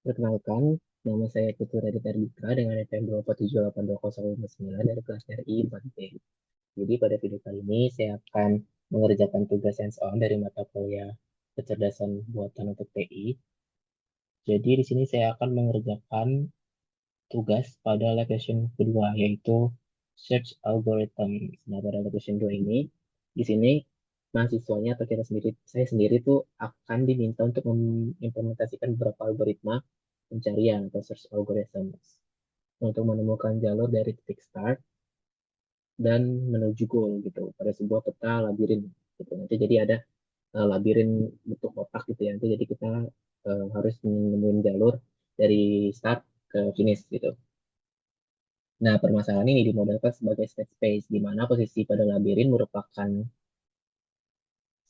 Perkenalkan, nama saya Putu Raditya Dika dengan NPM 2478209 dari kelas RI 4B. Jadi pada video kali ini saya akan mengerjakan tugas hands-on dari mata kuliah kecerdasan buatan untuk TI. Jadi di sini saya akan mengerjakan tugas pada lab session kedua, yaitu search algorithm. Nah, pada lab session 2 ini, di sini mahasiswanya atau saya sendiri tuh akan diminta untuk mengimplementasikan beberapa algoritma pencarian atau search algorithms untuk menemukan jalur dari titik start dan menuju goal gitu pada sebuah peta labirin gitu. Nanti jadi ada labirin bentuk kotak gitu ya. Nanti jadi kita harus menemukan jalur dari start ke finish gitu. Nah, permasalahan ini dimodelkan sebagai state space, di mana posisi pada labirin merupakan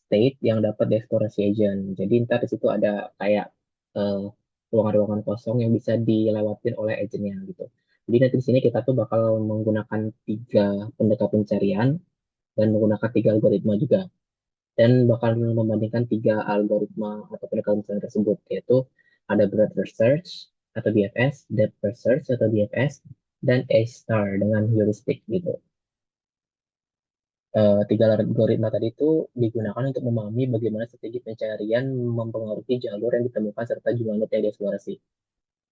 state yang dapat dieksplorasi agent. Jadi ntar di situ ada kayak eh, ruangan-ruangan kosong yang bisa dilewatin oleh agentnya gitu. Jadi nanti di sini kita tuh bakal menggunakan tiga pendekatan pencarian dan menggunakan tiga algoritma juga. Dan bakal membandingkan tiga algoritma atau pendekatan pencarian tersebut, yaitu ada breadth first search atau BFS, depth first search atau DFS, dan A-star dengan heuristic gitu. Tiga algoritma tadi itu digunakan untuk memahami bagaimana strategi pencarian mempengaruhi jalur yang ditemukan serta jumlah net yang dieksplorasi.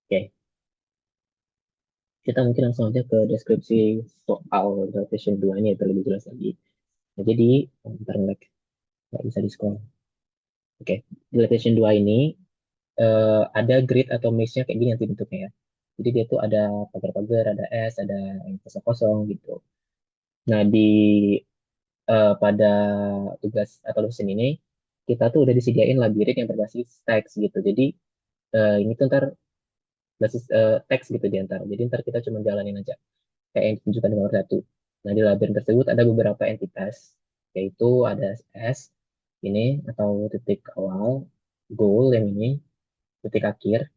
Oke, kita mungkin langsung aja ke deskripsi soal version 2 ini agar lebih jelas lagi. Nah, jadi, bentar nggak bisa di-scroll. Oke, di version 2 ini ada grid atau maze-nya kayak gini nanti bentuknya ya. Jadi dia tuh ada pagar-pagar, ada S, ada yang kosong-kosong gitu. Nah, pada tugas atau dosen ini kita tuh udah disediain labirin yang berbasis teks gitu. Jadi ini tuh ntar basis teks gitu di antara. Jadi ntar kita cuma jalanin aja kayak yang ditunjukkan di nomor satu. Nah, di labirin tersebut ada beberapa entitas, yaitu ada S ini atau titik awal, goal yang ini, titik akhir,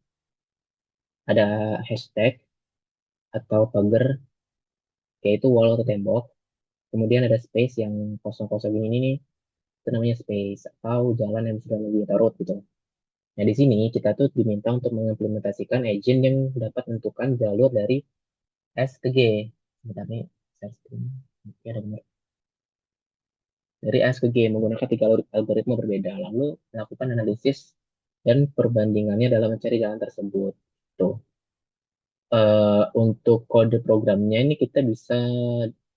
ada hashtag atau pagar, yaitu wall atau tembok. Kemudian ada space yang kosong-kosong ini nih, itu namanya space atau jalan yang sudah lebih road gitu. Nah, di sini kita tuh diminta untuk mengimplementasikan agent yang dapat menentukan jalur dari S ke G. Sebentar nih, saya screen. Oke, ada benar. Dari S ke G menggunakan tiga algoritma berbeda, lalu melakukan analisis dan perbandingannya dalam mencari jalan tersebut. Tuh. Untuk kode programnya ini kita bisa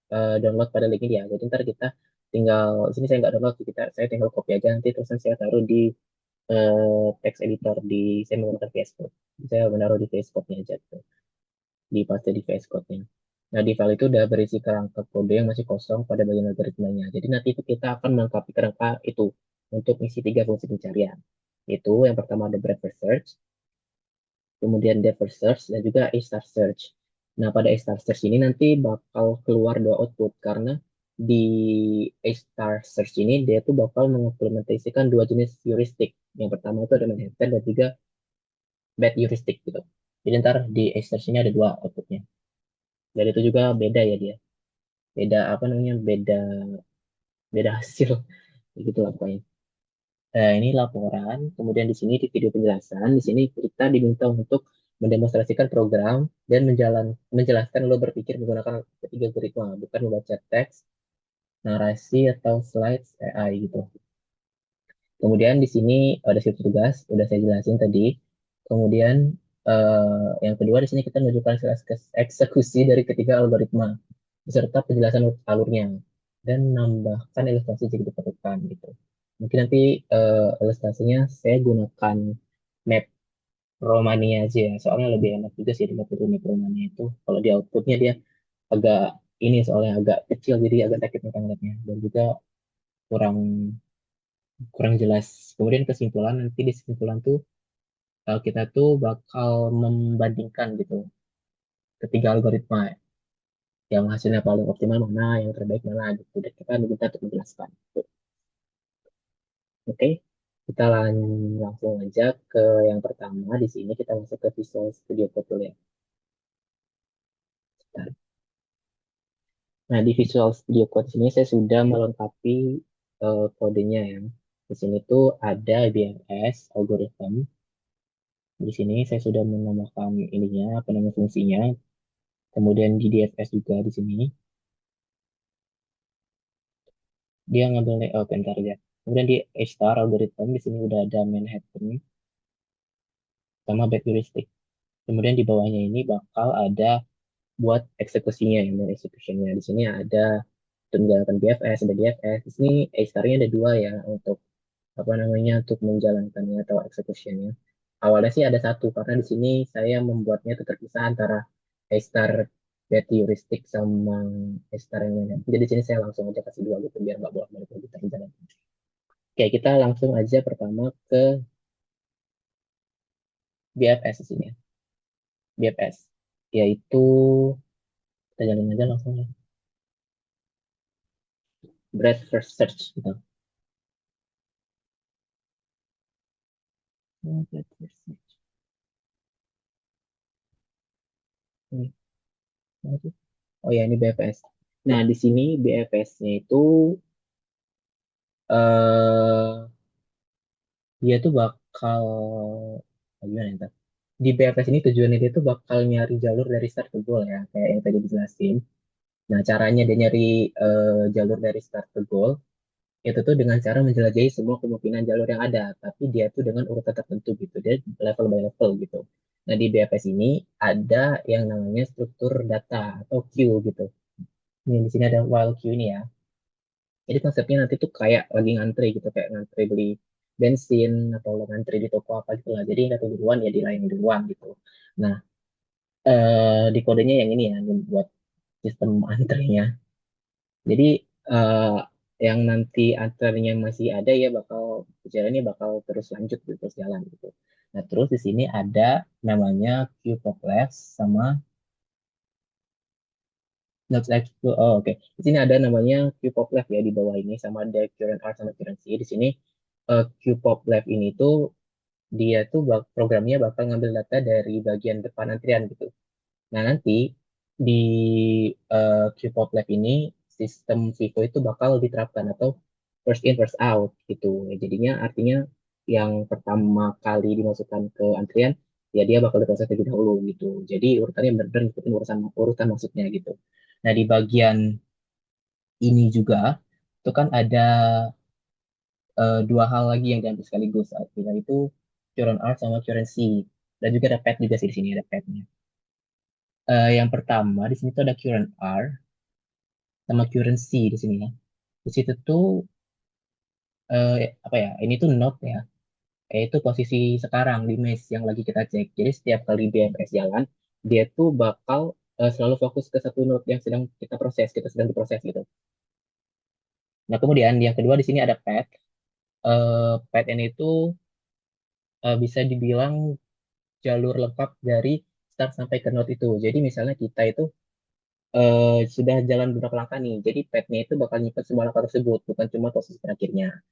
download pada link ini ya. Jadi ntar kita tinggal, di sini saya nggak download, saya tinggal copy aja nanti terus saya taruh di text editor saya menggunakan VS Code. Saya menaruh di VS Code-nya aja tuh, di paste di VS Code-nya. Nah, di file itu udah berisi kerangka kode yang masih kosong pada bagian algoritmanya. Jadi nanti itu kita akan melengkapi kerangka itu untuk misi tiga fungsi pencarian. Itu yang pertama ada breadth first search, kemudian depth first search, dan juga A-star search. Nah, pada A-star search ini nanti bakal keluar dua output karena di A-star search ini dia tuh bakal mengimplementasikan dua jenis heuristik. Yang pertama itu ada Manhattan dan juga bad heuristic gitu. Jadi ntar di A-star ini ada dua outputnya. Dan itu juga beda ya dia. Beda apa namanya? Beda hasil. Gitu lah pokoknya. Ini laporan, kemudian di sini di video penjelasan, di sini kita diminta untuk mendemonstrasikan program dan menjelaskan lo berpikir menggunakan ketiga algoritma, bukan membaca teks, narasi atau slides AI gitu. Kemudian di sini ada situ tugas, udah saya jelasin tadi. Kemudian yang kedua di sini kita menunjukkan hasil eksekusi dari ketiga algoritma beserta penjelasan alurnya dan nambahkan ilustrasi jika diperlukan gitu. Mungkin nanti ilustrasinya saya gunakan map Romania aja ya, soalnya lebih enak juga sih dengan map Romania itu. Kalau di outputnya dia agak ini soalnya agak kecil jadi agak sakit mata ngeliatnya dan juga kurang kurang jelas. Kemudian kesimpulan nanti di kesimpulan tuh kita tuh bakal membandingkan gitu ketiga algoritma yang hasilnya paling optimal mana, yang terbaik mana gitu. Dan kita diminta untuk menjelaskan. Oke, kita langsung aja ke yang pertama. Di sini kita masuk ke Visual Studio Code dulu ya. Bentar. Nah, di Visual Studio Code sini saya sudah melengkapi kodenya ya. Di sini tuh ada BMS, algorithm, Di sini saya sudah menambahkan ininya, apa namanya fungsinya. Kemudian di DFS juga di sini dia ngambil layout bentar ya. Kemudian di A-star algorithm di sini udah ada Manhattan sama back heuristic. Kemudian di bawahnya ini bakal ada buat eksekusinya yang dari executionnya. Di sini ada untuk menjalankan BFS, ada DFS. Di sini A-star-nya ada dua ya untuk apa namanya untuk menjalankannya atau executionnya. Awalnya sih ada satu karena di sini saya membuatnya itu terpisah antara A-star bed heuristic sama A-star yang lainnya. Jadi di sini saya langsung aja kasih dua gitu biar nggak bolak-balik lagi terjalan. Oke, kita langsung aja pertama ke BFS di sini ya. BFS yaitu kita jalin aja langsung ya. Breadth first search gitu. Breadth first search. Ini, mana sih? Oh ya, ini BFS. Nah, di sini BFS-nya itu dia tuh bakal gimana ya, Ntar? Di BFS ini tujuannya dia tuh bakal nyari jalur dari start ke goal ya, kayak yang tadi dijelasin. Nah, caranya dia nyari jalur dari start ke goal itu tuh dengan cara menjelajahi semua kemungkinan jalur yang ada, tapi dia tuh dengan urutan tertentu gitu, dia level by level gitu. Nah, di BFS ini ada yang namanya struktur data atau queue gitu. Ini di sini ada while queue ini ya. Jadi konsepnya nanti tuh kayak lagi ngantri gitu, kayak ngantri beli bensin atau ngantri di toko apa gitu lah. Jadi yang datang duluan ya dilayani duluan gitu. Nah, di kodenya yang ini ya, yang buat sistem antrinya. Jadi eh, yang nanti antrinya masih ada ya bakal jalannya bakal terus lanjut gitu, terus jalan gitu. Nah, terus di sini ada namanya queue progress sama Notes Expo. Oh, oke. Di sini ada namanya Qpop Lab ya di bawah ini sama ada Current Art sama Current C. Di sini Qpop Lab ini tuh dia tuh programnya bakal ngambil data dari bagian depan antrian gitu. Nah, nanti di Qpop Lab ini sistem FIFO itu bakal diterapkan atau first in first out gitu. Ya, jadinya artinya yang pertama kali dimasukkan ke antrian ya dia bakal diproses terlebih dahulu gitu. Jadi urutannya benar-benar ngikutin urusan urutan masuknya gitu. Nah, di bagian ini juga itu kan ada dua hal lagi yang diambil sekaligus yaitu current R sama current C dan juga ada pet juga sih di sini ada petnya. Yang pertama di sini tuh ada current R sama current C di sini ya. Di situ tuh apa ya? Ini tuh node ya, yaitu posisi sekarang di mesh yang lagi kita cek. Jadi setiap kali BMS jalan, dia tuh bakal selalu fokus ke satu node yang sedang kita proses, kita sedang diproses gitu. Nah, kemudian yang kedua di sini ada pet. Pet ini itu bisa dibilang jalur lengkap dari start sampai ke node itu. Jadi misalnya kita itu sudah jalan beberapa langkah nih. Jadi petnya itu bakal nyimpen semua langkah tersebut, bukan cuma posisi terakhirnya.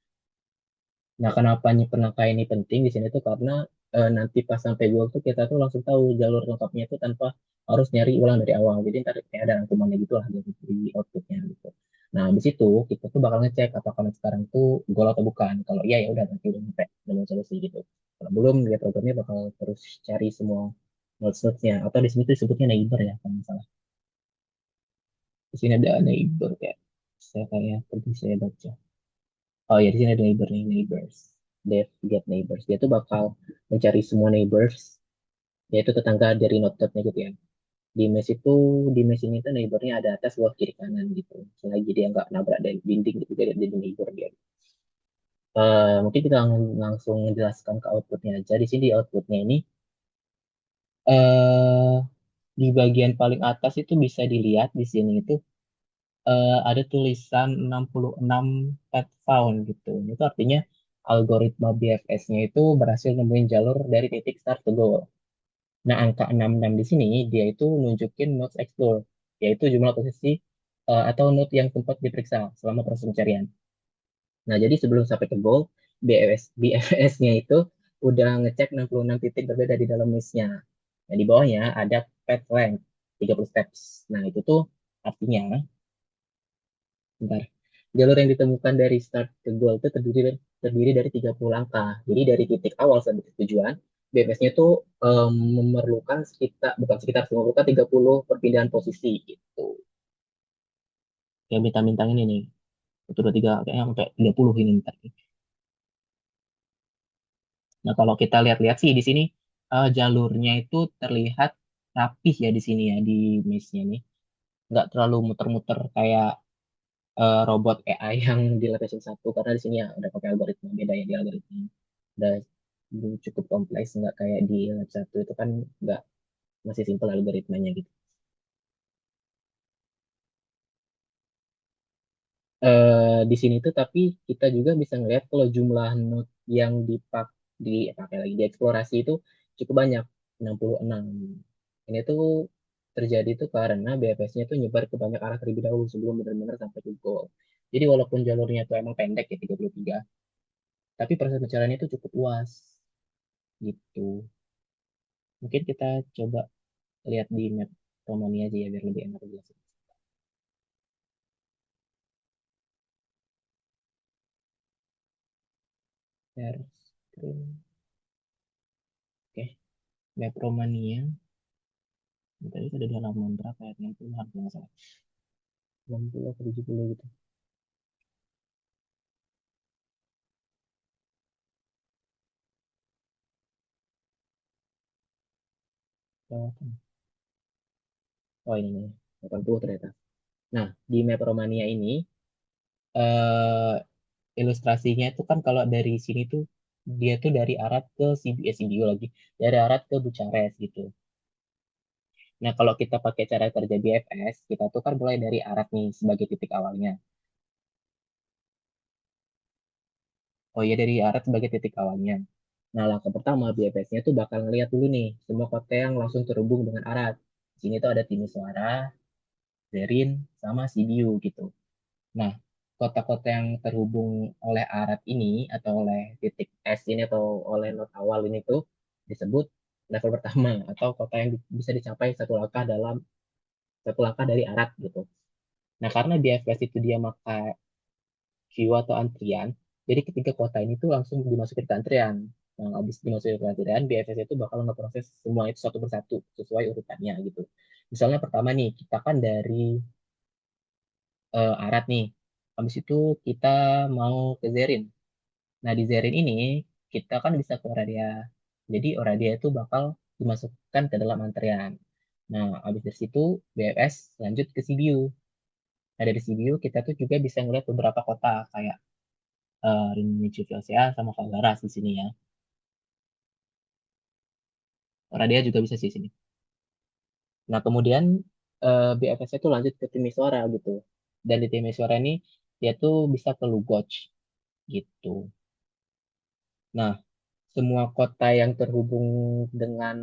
Nah, kenapa nyimpen langkah ini penting di sini tuh karena nanti pas sampai goal tuh kita tuh langsung tahu jalur lengkapnya itu tanpa harus nyari ulang dari awal. Jadi ntar kayak ada rangkumannya gitu lah di outputnya gitu. Nah, di situ kita tuh bakal ngecek apakah sekarang tuh goal atau bukan. Kalau iya ya udah nanti udah nyampe dengan solusi gitu. Kalau belum dia programnya bakal terus cari semua notes-notesnya. Atau di sini tuh disebutnya neighbor ya kalau misalnya. Di sini ada neighbor ya. Saya kayak tadi saya baca. Oh ya di sini ada neighbor nih, neighbors. Dev get neighbors. Dia tuh bakal mencari semua neighbors, yaitu tetangga dari node-nya gitu ya. Di mesh itu, di mesh ini tuh neighbornya ada atas, bawah, kiri, kanan gitu. Selagi dia nggak nabrak dari dinding gitu, jadi neighbor dia. Mungkin kita langsung menjelaskan ke outputnya aja. Di sini di outputnya ini, eh di bagian paling atas itu bisa dilihat di sini itu ada tulisan 66 pet found gitu. Itu artinya algoritma BFS-nya itu berhasil nemuin jalur dari titik start ke goal. Nah, angka 66 di sini dia itu nunjukin nodes explore, yaitu jumlah posisi atau node yang sempat diperiksa selama proses pencarian. Nah, jadi sebelum sampai ke goal, BFS-nya itu udah ngecek 66 titik berbeda di dalam list-nya. Nah, di bawahnya ada path length, 30 steps. Nah, itu tuh artinya bentar. Jalur yang ditemukan dari start ke goal itu terdiri dari 30 langkah. Jadi dari titik awal sampai ke tujuan, BPS-nya itu memerlukan sekitar, bukan sekitar, memerlukan 30 perpindahan posisi gitu. Kayak bintang-bintang ini nih. Satu, dua, tiga, kayaknya sampai 30 ini ntar. Nah, kalau kita lihat-lihat sih di sini jalurnya itu terlihat rapih ya di sini ya di mesh-nya nih. Nggak terlalu muter-muter kayak robot AI yang di Level 1 karena di sini ya udah pakai algoritma beda ya di algoritma. Udah cukup kompleks nggak kayak di Lab 1 itu kan nggak masih simpel algoritmanya gitu. Di sini tuh tapi kita juga bisa ngelihat kalau jumlah node yang dipakai lagi di eksplorasi itu cukup banyak 66. Ini tuh terjadi tuh karena BFS-nya tuh nyebar ke banyak arah terlebih dahulu sebelum benar-benar sampai ke goal. Jadi walaupun jalurnya tuh emang pendek ya 33, tapi proses pencariannya itu cukup luas gitu. Mungkin kita coba lihat di map Romania aja ya biar lebih enak jelasin. Share screen. Oke, map Romania. Tadi sudah di halaman berapa ya? 60 kalau nggak salah. 60 atau 70 gitu. Kelewatan. Oh ini nih, 80 ternyata. Nah, di map Romania ini, eh, ilustrasinya itu kan kalau dari sini tuh, dia tuh dari Arad ke CBU lagi. Dari Arad ke Bucharest gitu. Nah, kalau kita pakai cara kerja BFS, kita tuh kan mulai dari Arad nih sebagai titik awalnya. Oh iya, dari Arad sebagai titik awalnya. Nah, langkah pertama BFS-nya tuh bakal ngeliat dulu nih, semua kota yang langsung terhubung dengan Arad. Di sini tuh ada Timisoara, Zerin, sama Sibiu gitu. Nah, kota-kota yang terhubung oleh Arad ini atau oleh titik S ini atau oleh not awal ini tuh disebut level pertama atau kota yang bisa dicapai satu langkah dari Arad gitu. Nah, karena di FPS itu dia pakai queue atau antrian, jadi ketika kota ini tuh langsung dimasukin ke antrian. Nah, habis dimasukin ke antrian, BFS itu bakal ngeproses semua itu satu persatu sesuai urutannya gitu. Misalnya pertama nih, kita kan dari Arad nih. Habis itu kita mau ke Zerin. Nah, di Zerin ini kita kan bisa ke Oradia. Jadi Oradia itu bakal dimasukkan ke dalam antrian. Nah, habis dari situ BFS lanjut ke Sibiu. Nah, dari Sibiu kita tuh juga bisa ngeliat beberapa kota kayak Rimini Jogja sama Fagaras di sini ya. Oradia juga bisa sih di sini. Nah, kemudian BFS itu lanjut ke Timisoara gitu. Dan di Timisoara ini dia tuh bisa ke Lugoj gitu. Nah, semua kota yang terhubung dengan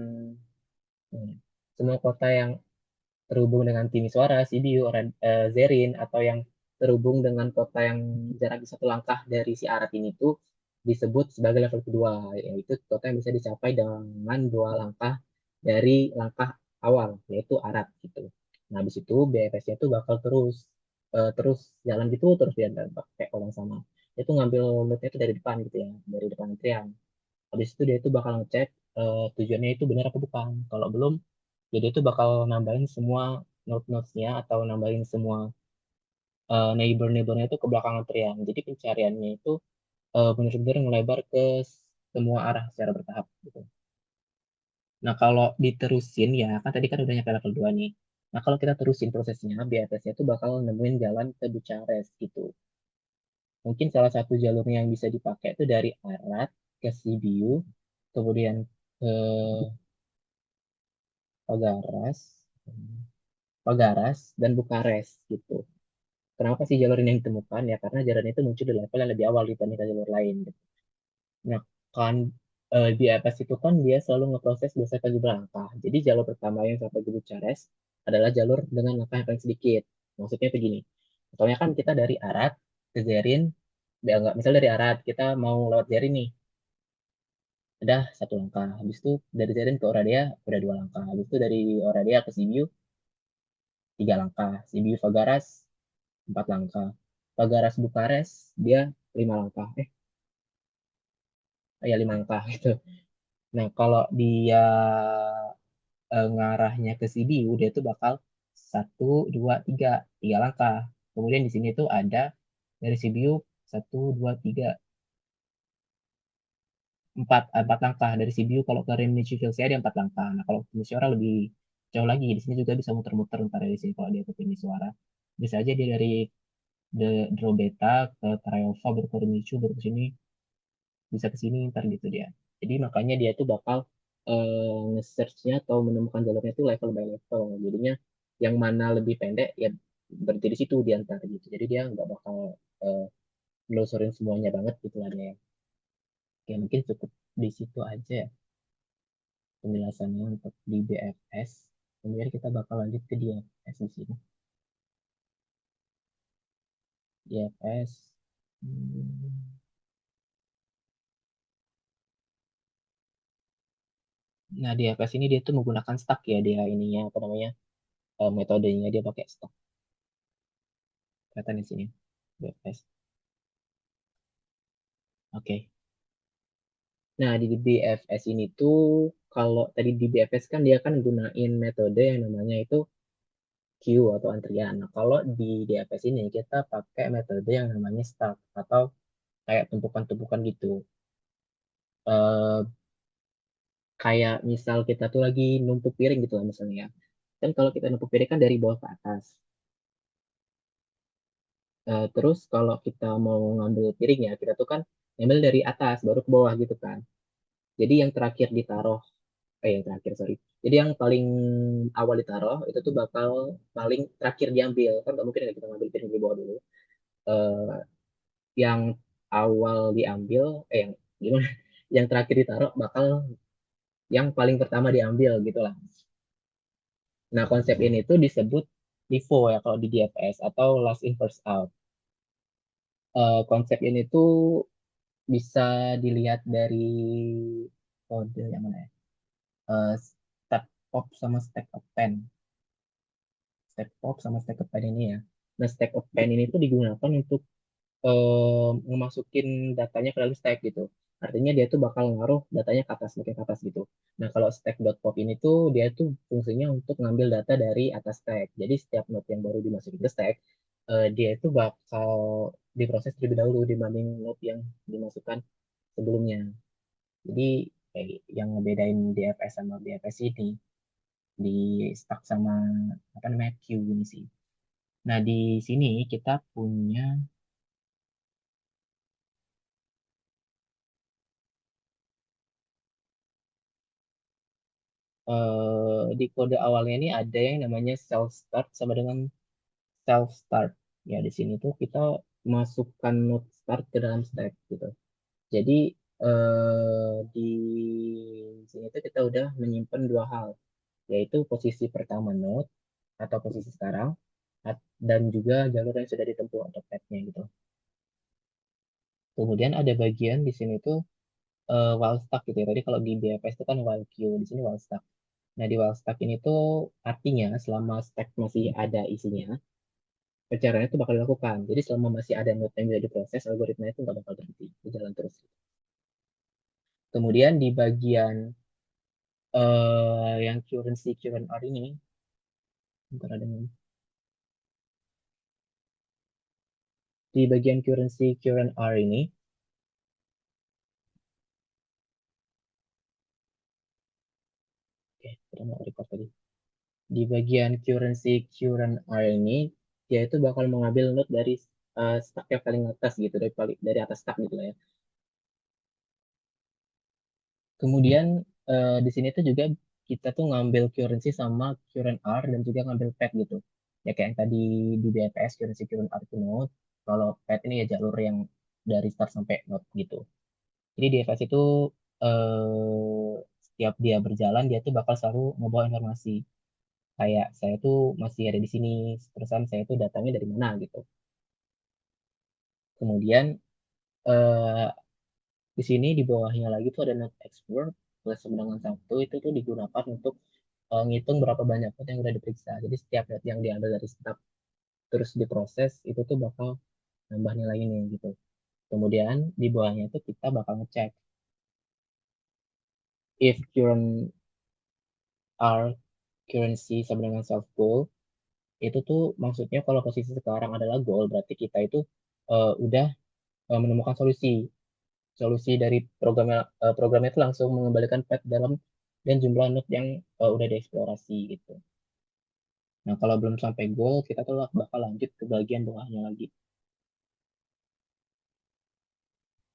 semua kota yang terhubung dengan Timisoara, Sibiu, Zerin, atau yang terhubung dengan kota yang jarak satu langkah dari si Arat ini tuh disebut sebagai level kedua, yaitu kota yang bisa dicapai dengan dua langkah dari langkah awal, yaitu Arat gitu. Nah, habis itu BFS-nya itu bakal terus jalan gitu, terus dia pakai kalau yang sama. Itu ngambil lootnya itu dari depan gitu ya, dari depan antrian. Habis itu dia itu bakal ngecek tujuannya itu benar apa bukan. Kalau belum, jadi itu bakal nambahin semua node-nodesnya atau nambahin semua neighbor-neighbornya itu ke belakang antrian. Jadi pencariannya itu benar-benar melebar ke semua arah secara bertahap gitu. Nah, kalau diterusin ya, kan tadi kan udah nyampe level 2 nih. Nah, kalau kita terusin prosesnya, BFS-nya itu bakal nemuin jalan ke Bucharest gitu. Mungkin salah satu jalurnya yang bisa dipakai itu dari Arad ke Sibiu, kemudian ke Pagaras, Pagaras dan Bukares gitu. Kenapa sih jalur ini yang ditemukan? Ya karena jalur itu muncul di level yang lebih awal dibandingkan jalur lain. Gitu. Nah, kan di atas itu kan dia selalu ngeproses berdasarkan jumlah langkah. Jadi jalur pertama yang sampai ke Bucares adalah jalur dengan langkah yang paling sedikit. Maksudnya begini. Contohnya kan kita dari Arad ke Zerin, ya enggak, misal dari Arad kita mau lewat Zerin nih, udah satu langkah. Habis itu dari Zerin ke Oradea udah dua langkah. Habis itu dari Oradea ke Sibiu tiga langkah. Sibiu Fagaras empat langkah. Pagaras Bukares dia lima langkah. Ya lima langkah gitu. Nah, kalau dia ngarahnya ke CPU, dia tuh bakal satu, dua, tiga, tiga langkah. Kemudian di sini tuh ada dari CPU satu, dua, tiga, empat langkah dari CPU. Kalau ke Renichi Field saya ada empat langkah. Nah, kalau ke suara lebih jauh lagi. Di sini juga bisa muter-muter ntar dari sini kalau dia ke Renichi suara. Bisa aja dia dari draw beta ke Trialpha baru ke Renichi baru ke sini bisa ke sini ntar gitu dia. Jadi makanya dia tuh bakal nge-search-nya atau menemukan jalurnya itu level by level. Jadinya yang mana lebih pendek ya berarti di situ di antara gitu. Jadi dia nggak bakal uh, nelusurin semuanya banget gitu lah dia. Ya mungkin cukup di situ aja ya penjelasannya untuk di BFS. Kemudian kita bakal lanjut ke DFS di sini. DFS. Hmm. Nah, DFS ini dia tuh menggunakan stack ya dia ininya apa namanya metodenya dia pakai stack. Kelihatan di sini. BFS. Oke. Nah, di BFS ini tuh kalau tadi di BFS kan dia kan gunain metode yang namanya itu queue atau antrian. Nah, kalau di DFS ini kita pakai metode yang namanya stack atau kayak tumpukan-tumpukan gitu. Eh, kayak misal kita tuh lagi numpuk piring gitu lah misalnya ya. Kan kalau kita numpuk piring kan dari bawah ke atas. Terus kalau kita mau ngambil piring ya, kita tuh kan ngambil dari atas baru ke bawah gitu kan. Jadi yang terakhir ditaruh yang terakhir sorry. Jadi yang paling awal ditaruh itu tuh bakal paling terakhir diambil kan nggak mungkin ya kita ngambil piring di bawah dulu. Eh, yang awal diambil yang gimana? Yang terakhir ditaruh bakal yang paling pertama diambil gitu lah. Nah konsep ini tuh disebut LIFO ya kalau di DFS atau last in first out. Konsep ini tuh bisa dilihat dari kode yang mana ya? Stack pop sama stack append. Stack pop sama stack append ini ya. Nah, stack append ini tuh digunakan untuk ngemasukin datanya ke dalam stack gitu. Artinya dia tuh bakal ngaruh datanya ke atas, makin ke atas gitu. Nah, kalau stack.pop ini tuh dia tuh fungsinya untuk ngambil data dari atas stack. Jadi setiap node yang baru dimasukin ke stack, dia itu bakal diproses terlebih dahulu dibanding node yang dimasukkan sebelumnya. Jadi yang ngebedain DFS sama BFS ini di stack sama apa namanya queue ini sih. Nah, di sini kita punya di kode awalnya ini ada yang namanya self start sama dengan self start. Ya, di sini tuh kita masukkan node start ke dalam stack gitu. Jadi di sini tuh kita udah menyimpan dua hal, yaitu posisi pertama node atau posisi sekarang dan juga jalur yang sudah ditempuh atau path-nya gitu. Kemudian ada bagian di sini tuh while stack gitu ya. Tadi kalau di BFS itu kan while queue, di sini while stack. Nah, di while stack ini tuh artinya selama stack masih ada isinya, pencarian itu bakal dilakukan. Jadi selama masih ada node yang bisa diproses, algoritma itu nggak bakal berhenti, jalan terus. Kemudian di bagian yang currency QNR ini, bentar ada yang- di bagian currency QNR ini, oke, kita mau record tadi. Di bagian currency QNR ini, dia itu bakal mengambil node dari stack yang paling atas gitu, dari atas stack gitu lah ya. Kemudian di sini tuh juga kita tuh ngambil currency sama current R dan juga ngambil pet gitu. Ya kayak yang tadi di BFS currency current R itu node. Kalau pet ini ya jalur yang dari start sampai node gitu. Jadi di BFS itu setiap dia berjalan dia tuh bakal selalu ngebawa informasi. Kayak saya tuh masih ada di sini, terusan saya tuh datangnya dari mana gitu. Kemudian eh, di sini di bawahnya lagi tuh ada node export plus sama dengan satu itu tuh digunakan untuk ngitung berapa banyak note yang udah diperiksa. Jadi setiap note yang diambil dari step terus diproses itu tuh bakal nambah nilai ini gitu. Kemudian di bawahnya itu kita bakal ngecek if current R currency sama dengan self goal, itu tuh maksudnya kalau posisi sekarang adalah goal, berarti kita itu udah menemukan solusi. Solusi dari programnya itu langsung mengembalikan pet dalam dan jumlah node yang udah dieksplorasi gitu. Nah, kalau belum sampai goal, kita tuh bakal lanjut ke bagian bawahnya lagi.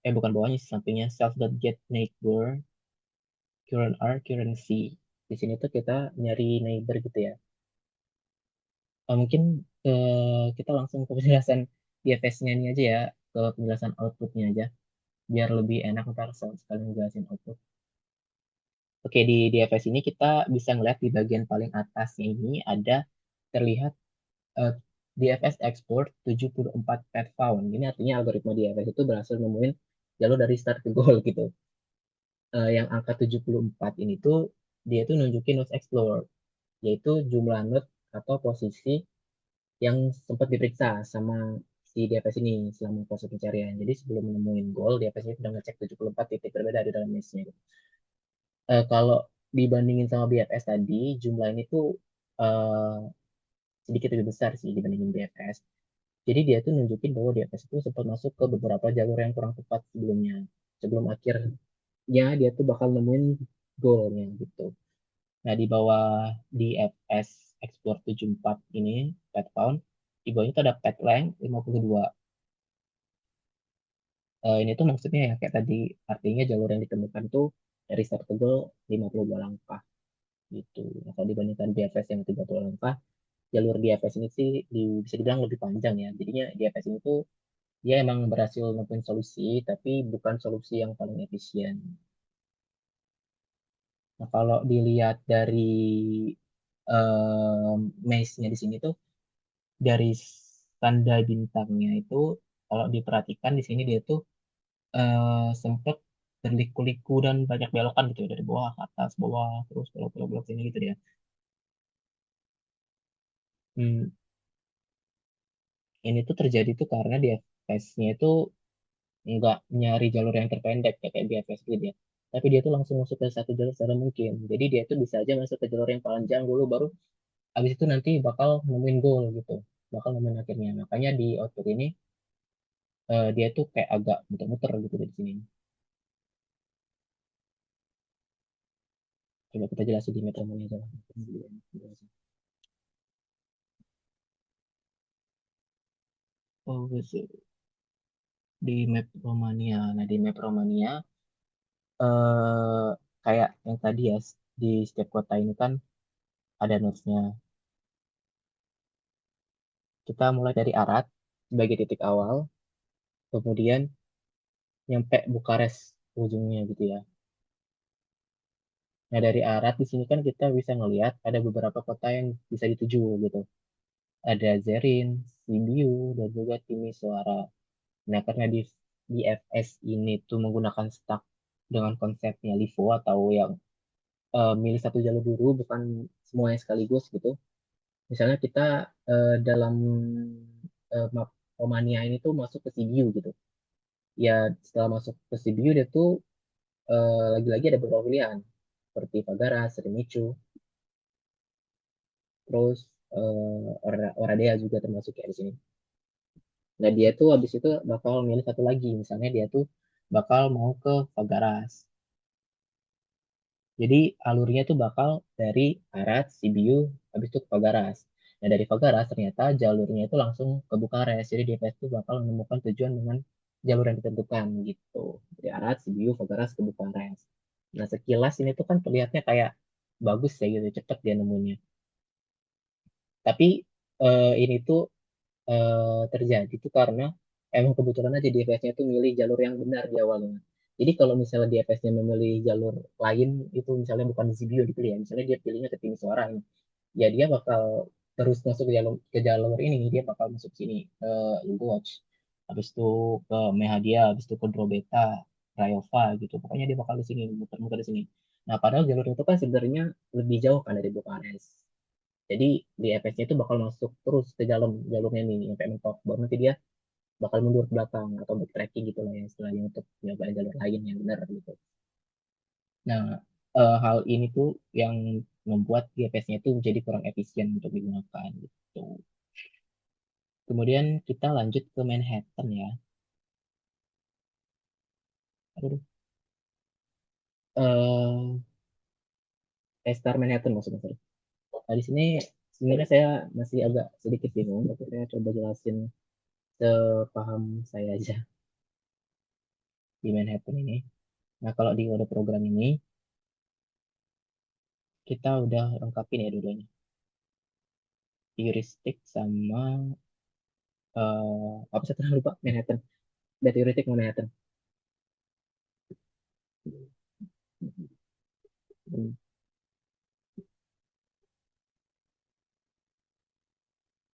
Bukan bawahnya sih, sampingnya self.get neighbor current R currency. Di sini tuh kita nyari neighbor gitu ya. Mungkin kita langsung ke penjelasan DFS-nya ini aja ya, ke penjelasan outputnya aja, biar lebih enak ntar sekali ngejelasin output. Oke, di DFS ini kita bisa ngeliat di bagian paling atasnya ini ada terlihat eh, DFS export 74 pet found. Ini artinya algoritma DFS itu berhasil nemuin jalur dari start ke goal gitu. Yang angka 74 ini tuh dia tuh nunjukin node explore, yaitu jumlah node atau posisi yang sempat diperiksa sama si DFS ini selama proses pencarian. Jadi sebelum menemuin goal, DFS ini sudah ngecek 74 titik berbeda di dalam mesh-nya. Kalau dibandingin sama BFS tadi, jumlah ini tuh eh, sedikit lebih besar sih dibandingin BFS. Jadi dia tuh nunjukin bahwa BFS itu sempat masuk ke beberapa jalur yang kurang tepat sebelumnya. Sebelum akhirnya dia tuh bakal nemuin goalnya gitu. Nah, di bawah DFS Explore 74 ini, pet count, di bawahnya tuh ada pet length 52. Ini tuh maksudnya ya kayak tadi, artinya jalur yang ditemukan tuh dari start ke goal 52 langkah gitu. Nah, kalau dibandingkan DFS yang 30 langkah, jalur DFS ini sih bisa dibilang lebih panjang ya. Jadinya DFS ini tuh dia emang berhasil nemuin solusi, tapi bukan solusi yang paling efisien. Nah, kalau dilihat dari maze-nya di sini tuh, dari tanda bintangnya itu, kalau diperhatikan di sini dia tuh sempat berliku-liku dan banyak belokan gitu ya, dari bawah ke atas, bawah, terus belok-belok sini gitu ya. Hmm, ini tuh terjadi tuh karena di FPS-nya itu nggak nyari jalur yang terpendek ya, kayak di FPS gitu ya. Tapi dia tuh langsung masuk ke satu jalur secara mungkin. Jadi dia tuh bisa aja masuk ke jalur yang panjang dulu, baru habis itu nanti bakal nemuin goal gitu. Bakal nemuin akhirnya. Makanya di output ini dia tuh kayak agak muter-muter gitu di sini. Coba kita jelasin di metro aja lah. Oh, di map Romania. Nah, di map Romania kayak yang tadi ya, di setiap kota ini kan ada nodes-nya. Kita mulai dari Arad sebagai titik awal, kemudian nyampe Bukares ujungnya gitu ya. Nah, dari Arad di sini kan kita bisa ngelihat ada beberapa kota yang bisa dituju gitu. Ada Zerin, Sibiu, dan juga Timisoara. Nah, karena di FS ini tuh menggunakan stack dengan konsepnya LIFO atau yang milih satu jalur dulu, bukan semuanya sekaligus gitu. Misalnya kita dalam map Romania ini tuh masuk ke Sibiu gitu. Ya, setelah masuk ke Sibiu dia tuh lagi-lagi ada beberapa pilihan seperti Fagaras, Remicu, terus Oradea juga termasuk ya di sini. Nah, dia tuh habis itu bakal milih satu lagi, misalnya dia tuh bakal mau ke Fagaras. Jadi alurnya tuh bakal dari Arad, Sibiu, habis itu ke Fagaras. Nah, dari Fagaras ternyata jalurnya itu langsung ke Bukares. Jadi DPS tuh bakal menemukan tujuan dengan jalur yang ditentukan gitu. Dari Arad, Sibiu, Fagaras ke Bukares. Nah, sekilas ini tuh kan terlihatnya kayak bagus ya gitu, cepet dia nemunya. Tapi ini tuh terjadi tuh karena emang kebetulan aja DPS-nya tuh milih jalur yang benar di awalnya. Jadi kalau misalnya DPS-nya memilih jalur lain, itu misalnya bukan Zibio dipilih ya, misalnya dia pilihnya ke tim suara ini, ya dia bakal terus masuk ke jalur ini, dia bakal masuk sini ke Watch, habis itu ke Mehadia, habis itu ke Drobeta, Rayova gitu. Pokoknya dia bakal di sini, muter-muter di sini. Nah, padahal jalur itu kan sebenarnya lebih jauh kan dari Bukares. Jadi di FS-nya itu bakal masuk terus ke dalam jalurnya nih sampai mentok. Baru nanti dia bakal mundur ke belakang atau backtracking gitu lah ya istilahnya untuk nyoba jalur lain yang benar gitu. Nah, hal ini tuh yang membuat GPS-nya itu menjadi kurang efisien untuk digunakan gitu. Kemudian kita lanjut ke Manhattan ya. Aduh, eh Star Manhattan maksudnya. Sorry. Nah, di sini sebenarnya saya masih agak sedikit bingung, tapi saya coba jelasin sepaham saya aja di Manhattan ini. Nah, kalau di kode program ini, kita udah lengkapin ya dulunya. Heuristik sama, apa saya pernah lupa, Manhattan. Data heuristik sama Manhattan.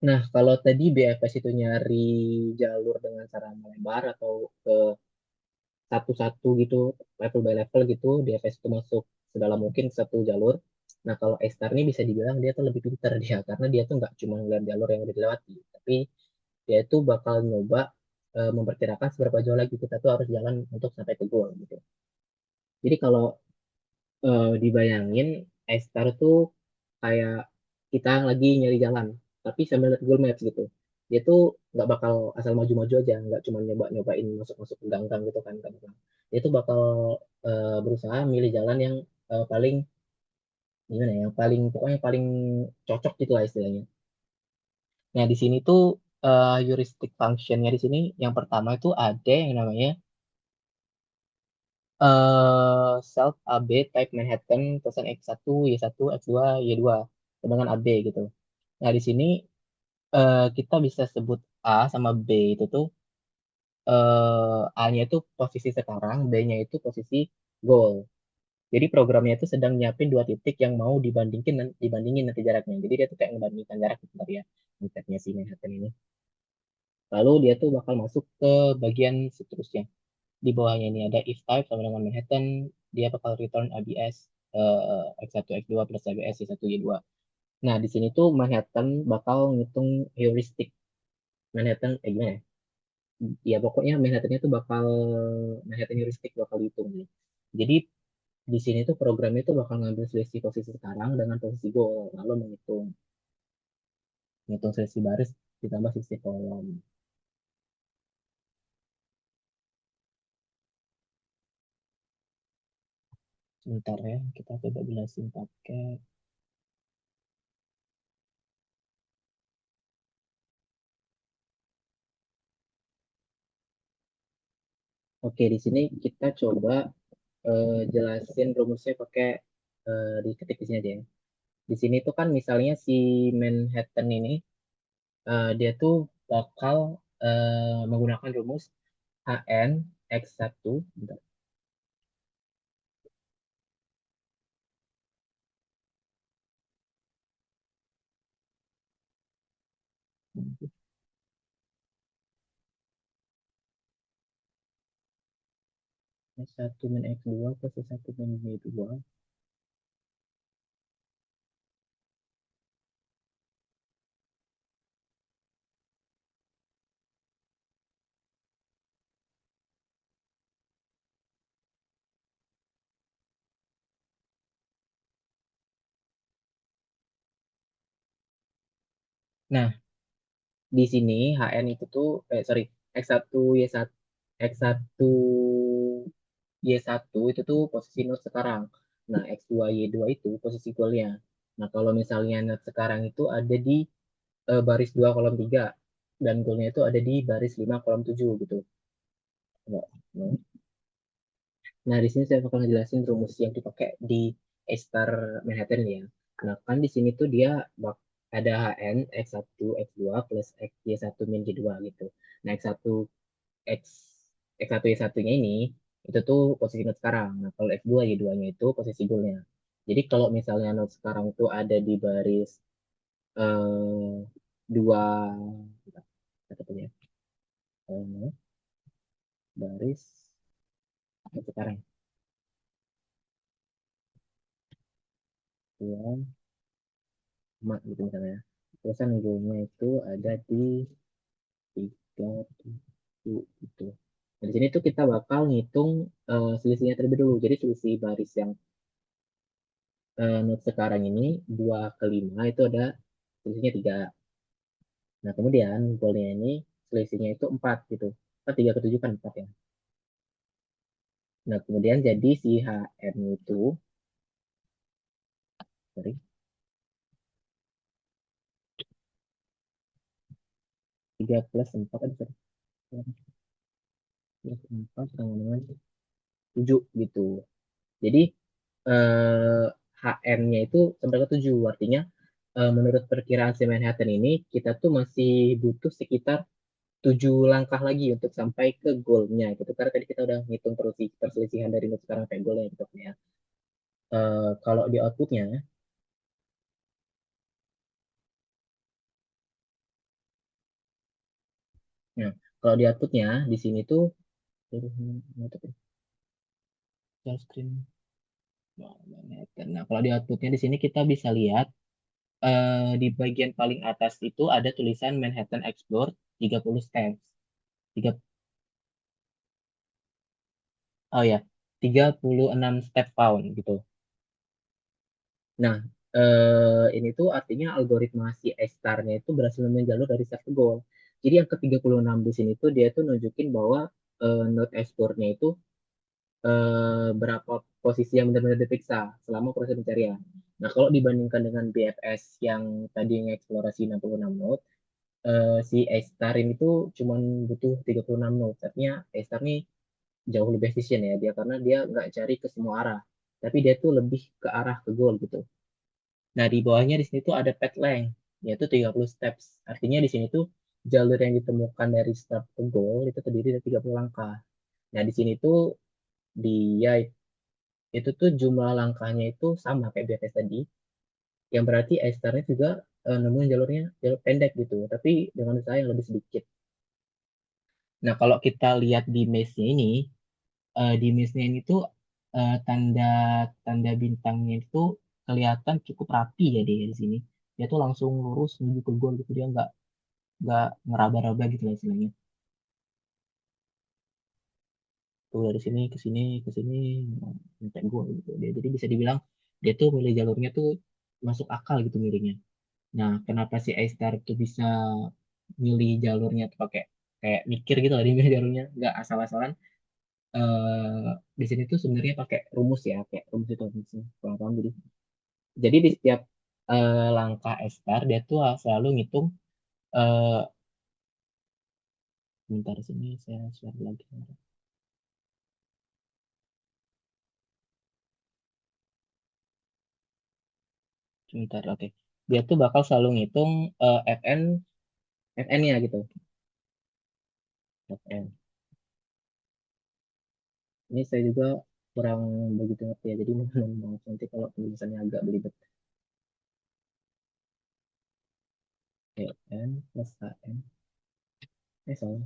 Nah, kalau tadi BFS itu nyari jalur dengan cara melebar atau ke satu-satu gitu, level by level gitu, DFS itu masuk sedalam mungkin satu jalur. Nah, kalau X-Star ini bisa dibilang dia tuh lebih pintar dia, karena dia tuh nggak cuma ngeliat jalur yang udah dilewati, tapi dia itu bakal nyoba memperkirakan seberapa jauh lagi kita tuh harus jalan untuk sampai ke goal gitu. Jadi kalau dibayangin X-Star tuh kayak kita lagi nyari jalan, tapi sambil lihat Google Maps gitu. Dia tuh nggak bakal asal maju-maju aja, nggak cuma nyoba-nyobain masuk-masuk ke gang-gang gitu kan. Dia tuh bakal berusaha milih jalan yang paling gimana ya, yang paling pokoknya paling cocok gitu lah istilahnya. Nah di sini tuh heuristic functionnya di sini yang pertama itu ada yang namanya self AB type Manhattan pesan X1, Y1, X2, Y2 dengan AB gitu. Nah di sini kita bisa sebut A sama B itu tuh A-nya itu posisi sekarang, B-nya itu posisi goal. Jadi programnya itu sedang nyiapin dua titik yang mau dibandingin nanti jaraknya. Jadi dia tuh kayak ngebandingkan jarak gitu tadi ya, titiknya si Manhattan ini. Lalu dia tuh bakal masuk ke bagian seterusnya. Di bawahnya ini ada if type sama dengan Manhattan, dia bakal return ABS X1 X2 plus ABS Y1 Y2. Nah, di sini tuh Manhattan bakal ngitung heuristik. Manhattan gimana ya? Ya pokoknya Manhattan itu bakal Manhattan heuristik bakal dihitung nih. Jadi di sini tuh programnya tuh bakal ngambil selisih posisi sekarang dengan posisi goal, lalu menghitung selisih baris ditambah selisih kolom. Sebentar ya, kita coba jelasin pakai. Oke, di sini kita coba jelasin rumusnya pakai diketik di sini aja ya. Di sini tuh kan misalnya si Manhattan ini dia tuh bakal menggunakan rumus HN X1 bentar, X1 min X2 plus X1 min Y2. Nah, di sini HN itu tuh sorry X1 Y1 X1 Y1 itu tuh posisi node sekarang. Nah, X2 Y2 itu posisi goalnya. Nah, kalau misalnya node sekarang itu ada di baris 2 kolom 3 dan goalnya itu ada di baris 5 kolom 7 gitu. Nah, nah, di sini saya bakal ngejelasin rumus yang dipakai di A-star Manhattan ya. Nah, kan di sini tuh dia ada HN X1 X2 plus X Y1 min Y2 gitu. Nah, X1 X X1 Y1-nya ini itu tuh posisi node sekarang. Nah, kalau X2 Y2-nya itu posisi goalnya. Jadi kalau misalnya node sekarang tuh ada di baris eh, dua apa ya? Baris sekarang dua emak gitu misalnya. Terusan goalnya itu ada di tiga tujuh gitu. Nah, di sini tuh kita bakal ngitung selisihnya terlebih dulu. Jadi selisih baris yang node sekarang ini 2 ke 5 itu ada selisihnya 3. Nah, kemudian goalnya ini selisihnya itu 4 gitu. Kan 3 ke 7 kan 4 ya. Nah, kemudian jadi si HM itu, sorry, 3 plus 4 ada sorry. 3 plus 4 sama dengan 7 gitu. Jadi HM-nya itu sampai ke 7. Artinya menurut perkiraan si Manhattan ini kita tuh masih butuh sekitar 7 langkah lagi untuk sampai ke goalnya gitu. Karena tadi kita udah ngitung perselisihan dari node sekarang sampai goalnya gitu ya. Kalau di outputnya, nah, kalau di outputnya di sini tuh share screen. Nah, kalau di outputnya di sini kita bisa lihat di bagian paling atas itu ada tulisan Manhattan Explore 30 steps. Tiga, oh ya, 36 step found gitu. Nah, ini tuh artinya algoritma si A-star-nya itu berhasil menemukan jalur dari start ke goal. Jadi yang ke 36 di sini tuh dia tuh nunjukin bahwa node explore-nya itu berapa posisi yang benar-benar diperiksa selama proses pencarian. Nah, kalau dibandingkan dengan BFS yang tadi ngeksplorasi 66 node, si A-star ini tuh cuma butuh 36 node. Artinya A-star ini jauh lebih efisien ya dia karena dia nggak cari ke semua arah, tapi dia tuh lebih ke arah ke goal gitu. Nah, di bawahnya di sini tuh ada path length, yaitu 30 steps. Artinya di sini tuh jalur yang ditemukan dari start ke goal itu terdiri dari 30 langkah. Nah, di sini tuh dia itu tuh jumlah langkahnya itu sama kayak BTS tadi, yang berarti A-star-nya juga nemuin jalurnya jalur pendek gitu, tapi dengan usaha yang lebih sedikit. Nah, kalau kita lihat di maze-nya ini, di maze-nya ini tuh tanda tanda bintangnya itu kelihatan cukup rapi ya dia di sini. Dia tuh langsung lurus menuju ke goal gitu, dia nggak ngeraba-raba gitu lah istilahnya. Tuh dari sini ke sini sampai goal gitu. Dia jadi bisa dibilang dia tuh milih jalurnya tuh masuk akal gitu milihnya. Nah, kenapa si A-Star tuh bisa milih jalurnya tuh pakai kayak mikir gitu lah dia milih jalurnya nggak asal-asalan. Di sini tuh sebenarnya pakai rumus ya, kayak rumus itu rumusnya. Kurang paham jadi di setiap langkah A-Star dia tuh selalu ngitung eh bentar sini saya share lagi. Bentar, oke. Dia tuh bakal selalu ngitung FN FN-nya gitu. FN. Ini saya juga kurang begitu ngerti ya. Jadi mohon maaf nanti kalau tulisannya agak belibet. FN plus HN. Salah.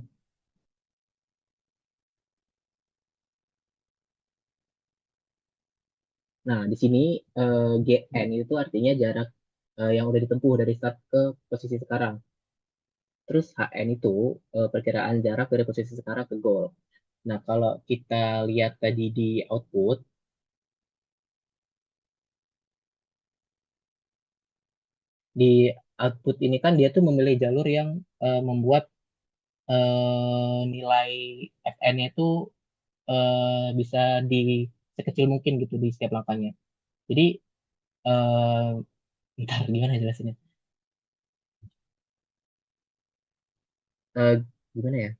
Nah, di sini GN itu artinya jarak yang udah ditempuh dari start ke posisi sekarang. Terus HN itu perkiraan jarak dari posisi sekarang ke goal. Nah, kalau kita lihat tadi di output, di output ini kan dia tuh memilih jalur yang membuat nilai FN-nya itu bisa di sekecil mungkin gitu di setiap langkahnya. Jadi, ntar gimana jelasinnya? Gimana ya?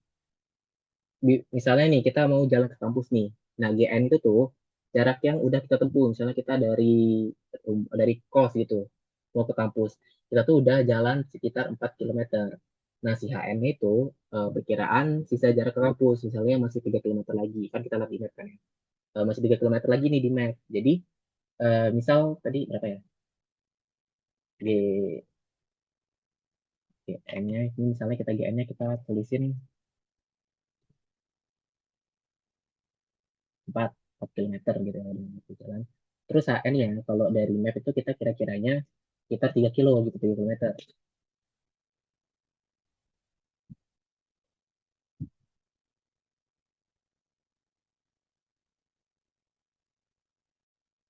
Misalnya nih kita mau jalan ke kampus nih. Nah, GN itu tuh jarak yang udah kita tempuh. Misalnya kita dari kos gitu mau ke kampus. Kita tuh udah jalan sekitar 4 kilometer. Nah, si HM itu perkiraan sisa jarak ke kampus. Misalnya masih 3 kilometer lagi. Kan kita lihat di map kan ya. Masih 3 kilometer lagi nih di map. Jadi, misal tadi berapa ya? G, GM-nya, ini misalnya kita GM-nya kita tulisin 4 4 kilometer gitu ya di jalan. Terus HN ya kalau dari map itu kita kira-kiranya sekitar 3 kilo gitu 3 kilometer.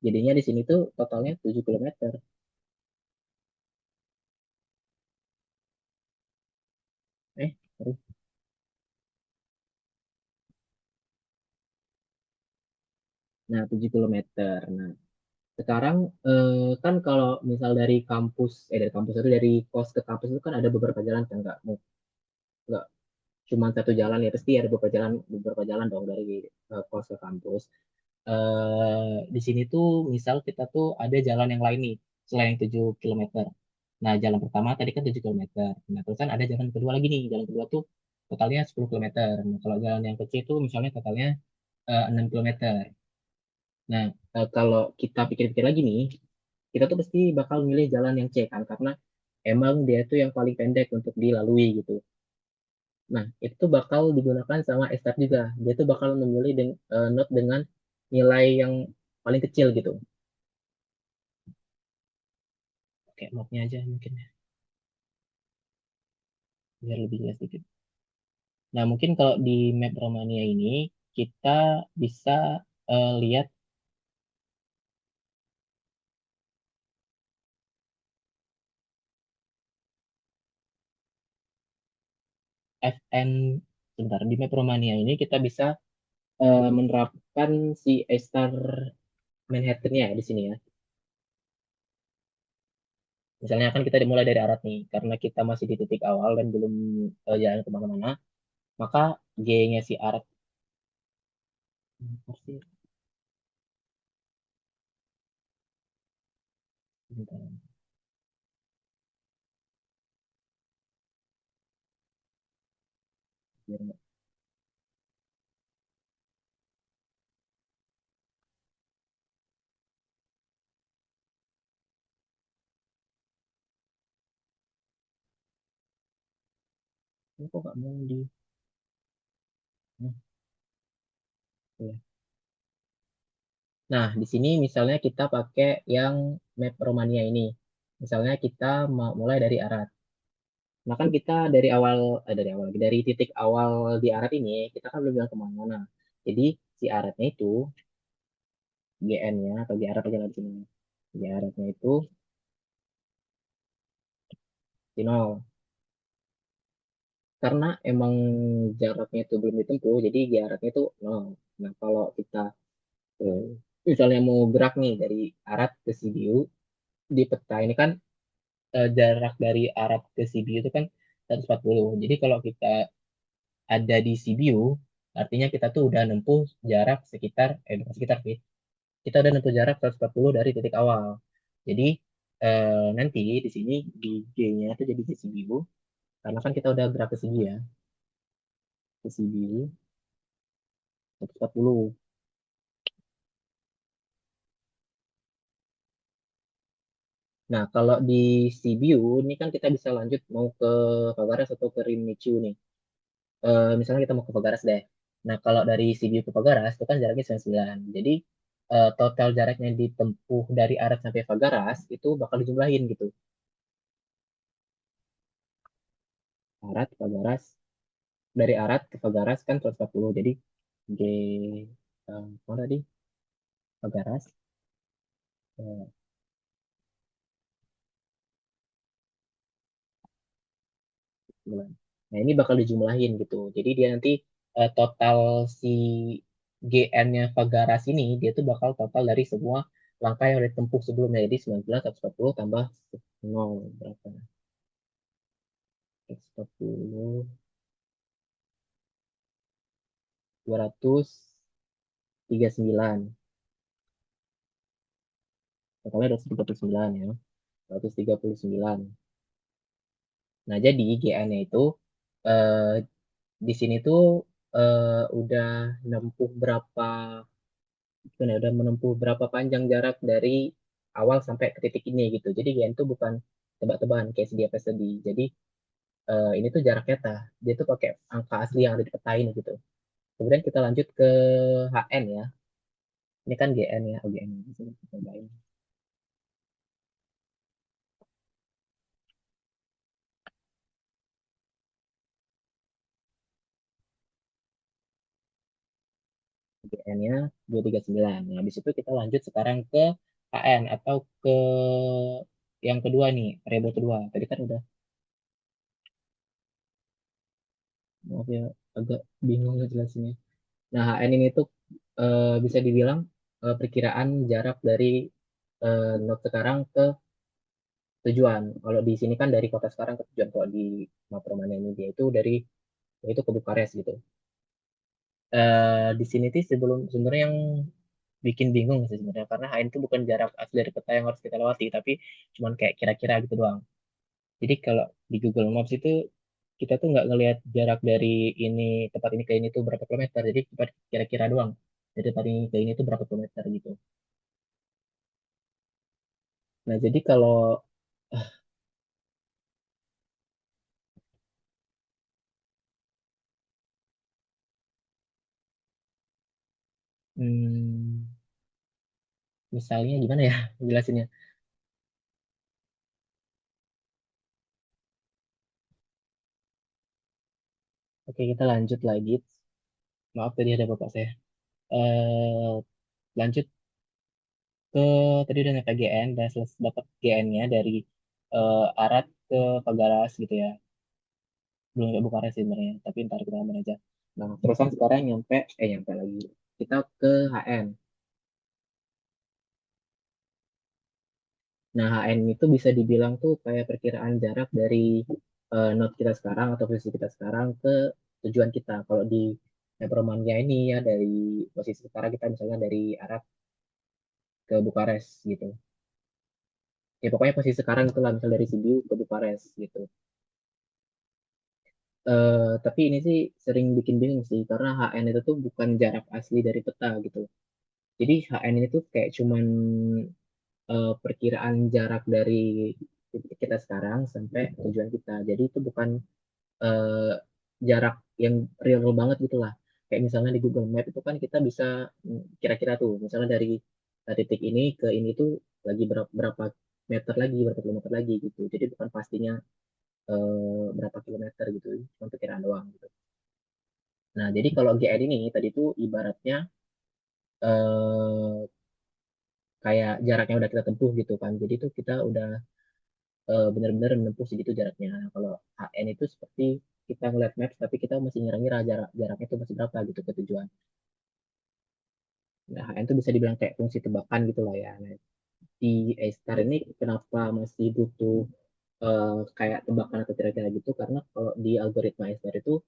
Jadinya di sini tuh totalnya 7 kilometer. Sorry. Nah, 7 kilometer. Nah, sekarang kan kalau misal dari kampus itu dari kos ke kampus itu kan ada beberapa jalan kan, nggak cuma satu jalan ya, pasti ada beberapa jalan dong dari kos ke kampus. Di sini tuh misal kita tuh ada jalan yang lain nih selain 7 kilometer. Nah, jalan pertama tadi kan 7 kilometer. Nah, terus kan ada jalan kedua lagi nih. Jalan kedua tuh totalnya 10 kilometer. Nah, kalau jalan yang kecil tuh misalnya totalnya 6 kilometer. Nah, kalau kita pikir-pikir lagi nih, kita tuh pasti bakal milih jalan yang C kan, karena emang dia tuh yang paling pendek untuk dilalui gitu. Nah, itu bakal digunakan sama Esther juga. Dia tuh bakal memilih note dengan nilai yang paling kecil gitu. Kayak note-nya aja mungkin ya, biar lebih jelas sedikit. Nah, mungkin kalau di map Romania ini, kita bisa lihat FN, sebentar, di map Romania ini kita bisa menerapkan si A-star Manhattan-nya ya di sini ya. Misalnya kan kita dimulai dari Arad nih, karena kita masih di titik awal dan belum jalan kemana-mana, maka G-nya si Arad, pasti, bentar, biar ini kok nggak mau di, nah, ya. Nah, di sini misalnya kita pakai yang map Romania ini. Misalnya kita mau mulai dari Arad. Nah kan kita dari titik awal di Arad ini, kita kan belum bilang kemana-mana. Jadi si Aradnya itu, GN-nya, atau GR aja lah di sini. GR-nya itu di 0. Karena emang jaraknya itu belum ditempuh, jadi jaraknya itu 0. Nah, kalau kita eh, misalnya mau gerak nih dari Arad ke Sibiu, di peta ini kan jarak dari Arad ke Sibiu itu kan 140. Jadi kalau kita ada di Sibiu, artinya kita tuh udah nempuh jarak sekitar, bukan sekitar sih, kita udah nempuh jarak 140 dari titik awal. Jadi nanti di sini di G-nya itu jadi di Sibiu, karena kan kita udah gerak ke sini ya, ke Sibiu 140. Nah, kalau di Sibiu, ini kan kita bisa lanjut mau ke Pagaras atau ke Rinmichu nih. Misalnya kita mau ke Pagaras deh. Nah, kalau dari Sibiu ke Pagaras, itu kan jaraknya 99. Jadi, total jaraknya ditempuh dari Arad sampai Pagaras, itu bakal dijumlahin gitu. Arad, Pagaras, dari Arad ke Pagaras kan 140. Jadi, G, apa tadi? Pagaras, eh, bulan. Nah, ini bakal dijumlahin gitu. Jadi dia nanti total si GN-nya Pagaras ini, dia tuh bakal total dari semua langkah yang udah ditempuh sebelumnya. Jadi 19, 140 tambah 0. Berapa? 140, 239. Totalnya 239 ya. 239. Nah, jadi GN-nya itu eh, di sini tuh udah nempuh berapa udah menempuh berapa panjang jarak dari awal sampai ke titik ini gitu. Jadi GN itu bukan tebak-tebakan kayak sedia PSD. Jadi ini tuh jarak nyata. Dia tuh pakai angka asli yang ada di peta ini gitu. Kemudian kita lanjut ke HN ya. Ini kan GN ya, GN. Di sini kita cobain. HN-nya 239. Nah, habis itu kita lanjut sekarang ke HN atau ke yang kedua nih, variabel kedua. Tadi kan udah, maaf ya, agak bingung ngejelasinnya. Nah, HN ini tuh bisa dibilang perkiraan jarak dari node sekarang ke tujuan. Kalau di sini kan dari kota sekarang ke tujuan. Kalau di Maproman ini dia itu dari itu ke Bukares gitu. Di sini sih sebelum sebenarnya yang bikin bingung sih sebenarnya karena HN itu bukan jarak asli dari peta yang harus kita lewati, tapi cuman kayak kira-kira gitu doang. Jadi kalau di Google Maps itu kita tuh nggak ngelihat jarak dari ini tempat ini ke ini tuh berapa kilometer, jadi cuma kira-kira doang. Dari tempat ini ke ini tuh berapa kilometer gitu. Nah jadi kalau hmm, misalnya gimana ya jelasinnya? Oke kita lanjut lagi. Maaf tadi ada bapak saya. eh Lanjut ke tadi udah nyampe GN dan selesai dapat GN-nya dari Arad ke Pagalas gitu ya. Belum nyampe Bukares sih sebenarnya, tapi ntar kita aman aja. Nah, terusan sekarang nyampe lagi. Kita ke HN. Nah, HN itu bisa dibilang tuh kayak perkiraan jarak dari node kita sekarang atau posisi kita sekarang ke tujuan kita. Kalau di Romania ini ya dari posisi sekarang kita misalnya dari Arad ke Bukares gitu. Ya pokoknya posisi sekarang itulah misal dari Sibiu ke Bukares gitu. Tapi ini sih sering bikin bingung sih karena HN itu tuh bukan jarak asli dari peta gitu. Jadi HN ini tuh kayak cuman perkiraan jarak dari titik kita sekarang sampai tujuan kita. Jadi itu bukan eh, jarak yang real banget gitu lah. Kayak misalnya di Google Map itu kan kita bisa kira-kira tuh, misalnya dari titik ini ke ini tuh lagi berapa meter lagi, berapa kilometer lagi gitu. Jadi bukan pastinya berapa kilometer gitu, cuma perkiraan doang gitu. Nah, jadi kalau GR ini tadi tuh ibaratnya eh, kayak jaraknya udah kita tempuh gitu kan. Jadi tuh kita udah benar-benar menempuh segitu jaraknya. Nah, kalau HN itu seperti kita ngeliat maps tapi kita masih ngira-ngira jaraknya itu masih berapa gitu ke tujuan. Nah, HN itu bisa dibilang kayak fungsi tebakan gitu lah ya. Nah, di A-star ini kenapa masih butuh kayak tebakan atau kira-kira gitu karena kalau di algoritma A-star itu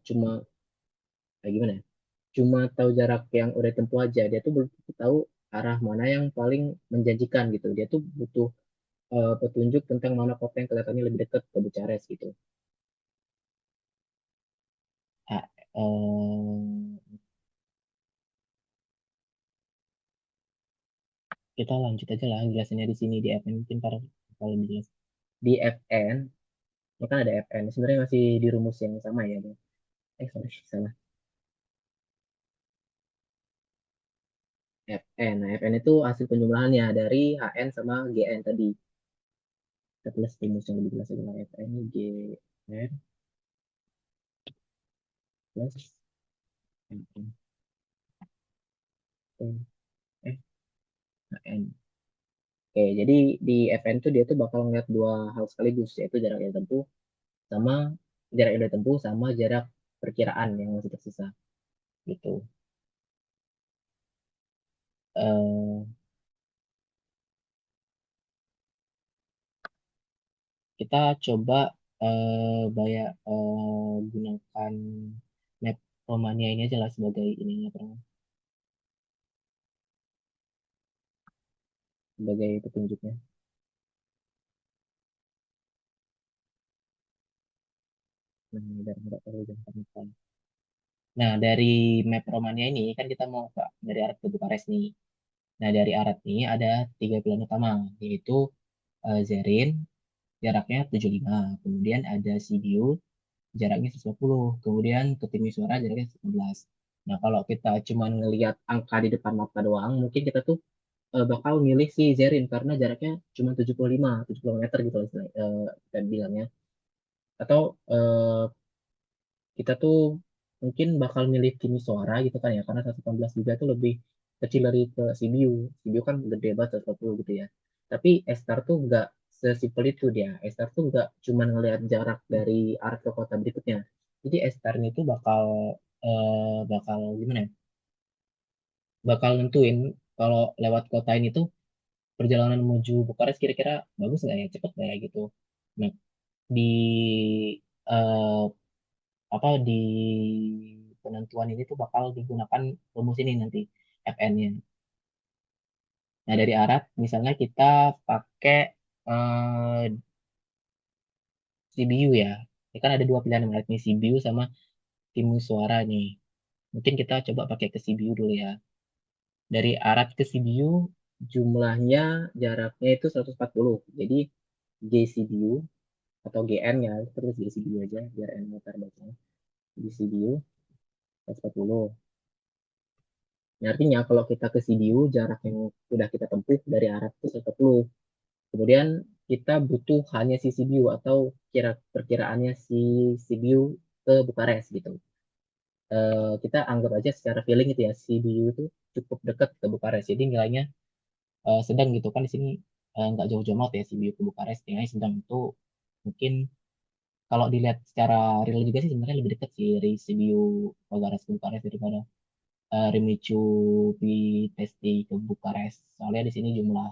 cuma kayak gimana ya? Cuma tahu jarak yang udah tempuh aja. Dia tuh belum tahu arah mana yang paling menjanjikan gitu. Dia tuh butuh petunjuk tentang mana kota yang kelihatannya lebih dekat ke Bucharest gitu. Ah, kita lanjut aja lah jelasinnya di sini di FN mungkin kalau lebih jelas. Di FN, ini kan ada FN. Sebenarnya masih di rumus yang sama ya. Bang. Sorry, salah. FN. Nah, FN itu hasil penjumlahannya dari HN sama GN tadi. Kita tulis rumus yang lebih jelas adalah FN GN plus MN. Eh, HN. Oke, jadi di FN tuh dia tuh bakal ngeliat dua hal sekaligus, yaitu jarak yang tempuh sama jarak yang udah tempuh sama jarak perkiraan yang masih tersisa gitu. Eh, kita coba gunakan map Romania ini aja lah sebagai ininya sebagai petunjuknya. Nah, ini biar nggak terlalu gampang. Nah, dari map Romania ini kan kita mau dari Arad ke Bukares nih. Nah, dari Arad ini ada tiga pilihan utama, yaitu Zerin, jaraknya 75. Kemudian ada Sibiu, jaraknya 150. Kemudian ke Timisoara, jaraknya 19. Nah, kalau kita cuma ngelihat angka di depan mata doang, mungkin kita tuh bakal milih si Zerin karena jaraknya cuma 75 meter gitu lah kita bilangnya. Atau kita tuh mungkin bakal milih Kimi suara gitu kan ya, karena 118 GB itu lebih kecil dari ke CPU. CPU kan gede banget 140 gitu ya. Tapi S-Star tuh nggak sesimpel itu dia. S-Star tuh nggak cuma ngelihat jarak dari arah ke kota berikutnya. Jadi S-Star ini tuh bakal gimana ya? Bakal nentuin kalau lewat kota ini tuh perjalanan menuju Bukares kira-kira bagus nggak ya, cepet nggak ya gitu. Nah, di eh, di penentuan ini tuh bakal digunakan rumus ini nanti FN-nya. Nah, dari Arab misalnya kita pakai eh, CBU ya. Ini kan ada dua pilihan nih, CBU sama timus suara nih. Mungkin kita coba pakai ke CBU dulu ya. Dari Arab ke CBU jumlahnya jaraknya itu 140. Jadi GCBU atau GN ya, terus GCBU aja biar enak bacanya. GCBU 140. Nah, artinya kalau kita ke CBU, jarak yang sudah kita tempuh dari Arab itu 140. Kemudian kita butuh hanya si CBU atau perkiraannya si CBU ke Bukares gitu. Kita anggap aja secara feeling itu ya, CBU itu cukup dekat ke Bukares. Jadi nilainya sedang gitu kan di sini nggak jauh-jauh banget ya CBU ke Bukares. Nilainya sedang itu mungkin kalau dilihat secara real juga sih sebenarnya lebih dekat sih dari CBU Bukares ke Bukares daripada Remicu Vitesti ke Bukares. Soalnya di sini jumlah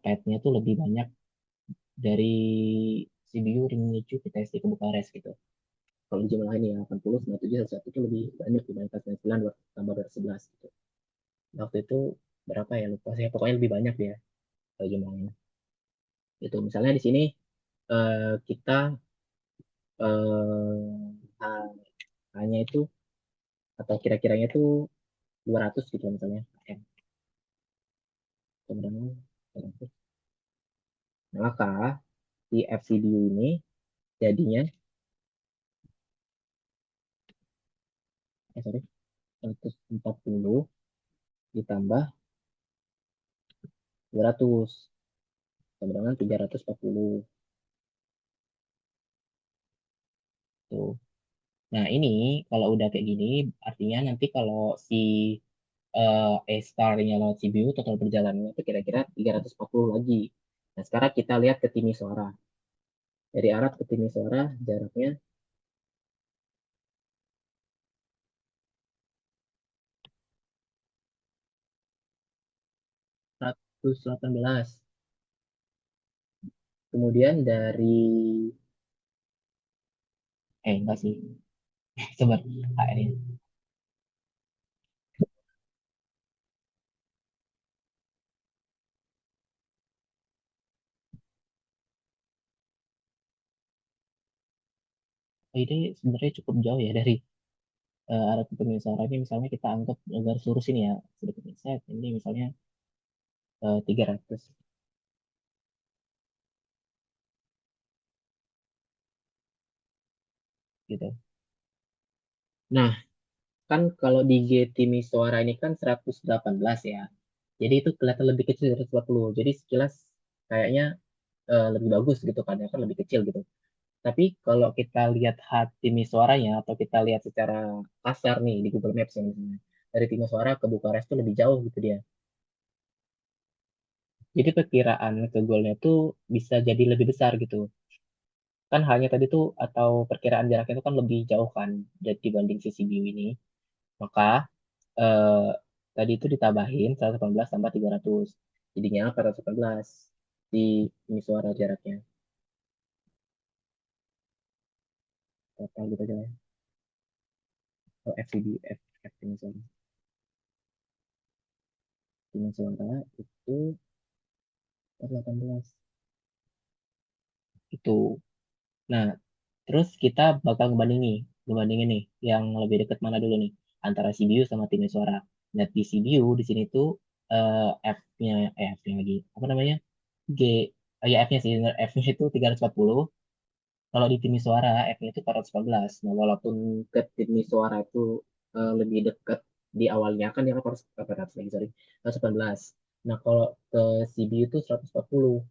petnya tuh lebih banyak dari CBU Remicu Vitesti ke Bukares gitu. Kalau jumlah ini ya 80, 97, 101 itu lebih banyak dibandingkan 99 tambah 211 gitu. Waktu itu berapa ya lupa saya, pokoknya lebih banyak ya kalau jumlahnya. Itu misalnya di sini kita hanya itu atau kira-kiranya itu 200 gitu misalnya. Kemudian maka di FCDU ini jadinya sorry 140 ditambah 200 sama dengan 340 tuh. Nah, ini kalau udah kayak gini artinya nanti kalau si A-star-nya lewat CBU total perjalanannya itu kira-kira 340 lagi. Nah, sekarang kita lihat ke Timisoara. Dari Arab ke Timisoara jaraknya 118. Kemudian dari enggak sih. Sebentar. HR-nya. Ini sebenarnya cukup jauh ya dari Arab ke Timisoara ini, misalnya kita anggap garis lurus ini ya sedikit set ini misalnya 300 gitu. Nah, kan kalau di Getimi Suara ini kan 118 ya. Jadi itu kelihatan lebih kecil dari 140. Jadi sekilas kayaknya lebih bagus gitu kan ya, kan lebih kecil gitu. Tapi kalau kita lihat Timi suaranya atau kita lihat secara kasar nih di Google Maps ya misalnya. Dari Timi Suara ke Bukares itu lebih jauh gitu dia. Jadi perkiraan ke goalnya tuh bisa jadi lebih besar gitu. Kan halnya tadi tuh atau perkiraan jaraknya itu kan lebih jauh kan dibanding sisi view ini. Maka eh, tadi itu ditambahin 118 tambah 300. Jadinya 418 di ini suara jaraknya. Total gitu aja ya. Oh, FCD, F ini suara. Ini suara itu 418. Itu. Nah, terus kita bakal ngebandingin nih, yang lebih dekat mana dulu nih, antara CBU sama timnya suara. Nah, di CBU di sini tuh F-nya, F-nya lagi, apa namanya? G, ya F-nya sih, F-nya itu 340. Kalau di tim suara, F-nya itu 414. Nah, walaupun ke tim suara itu lebih dekat di awalnya, kan dia 400 lagi, sorry, 118. Nah, kalau ke CBU itu 140.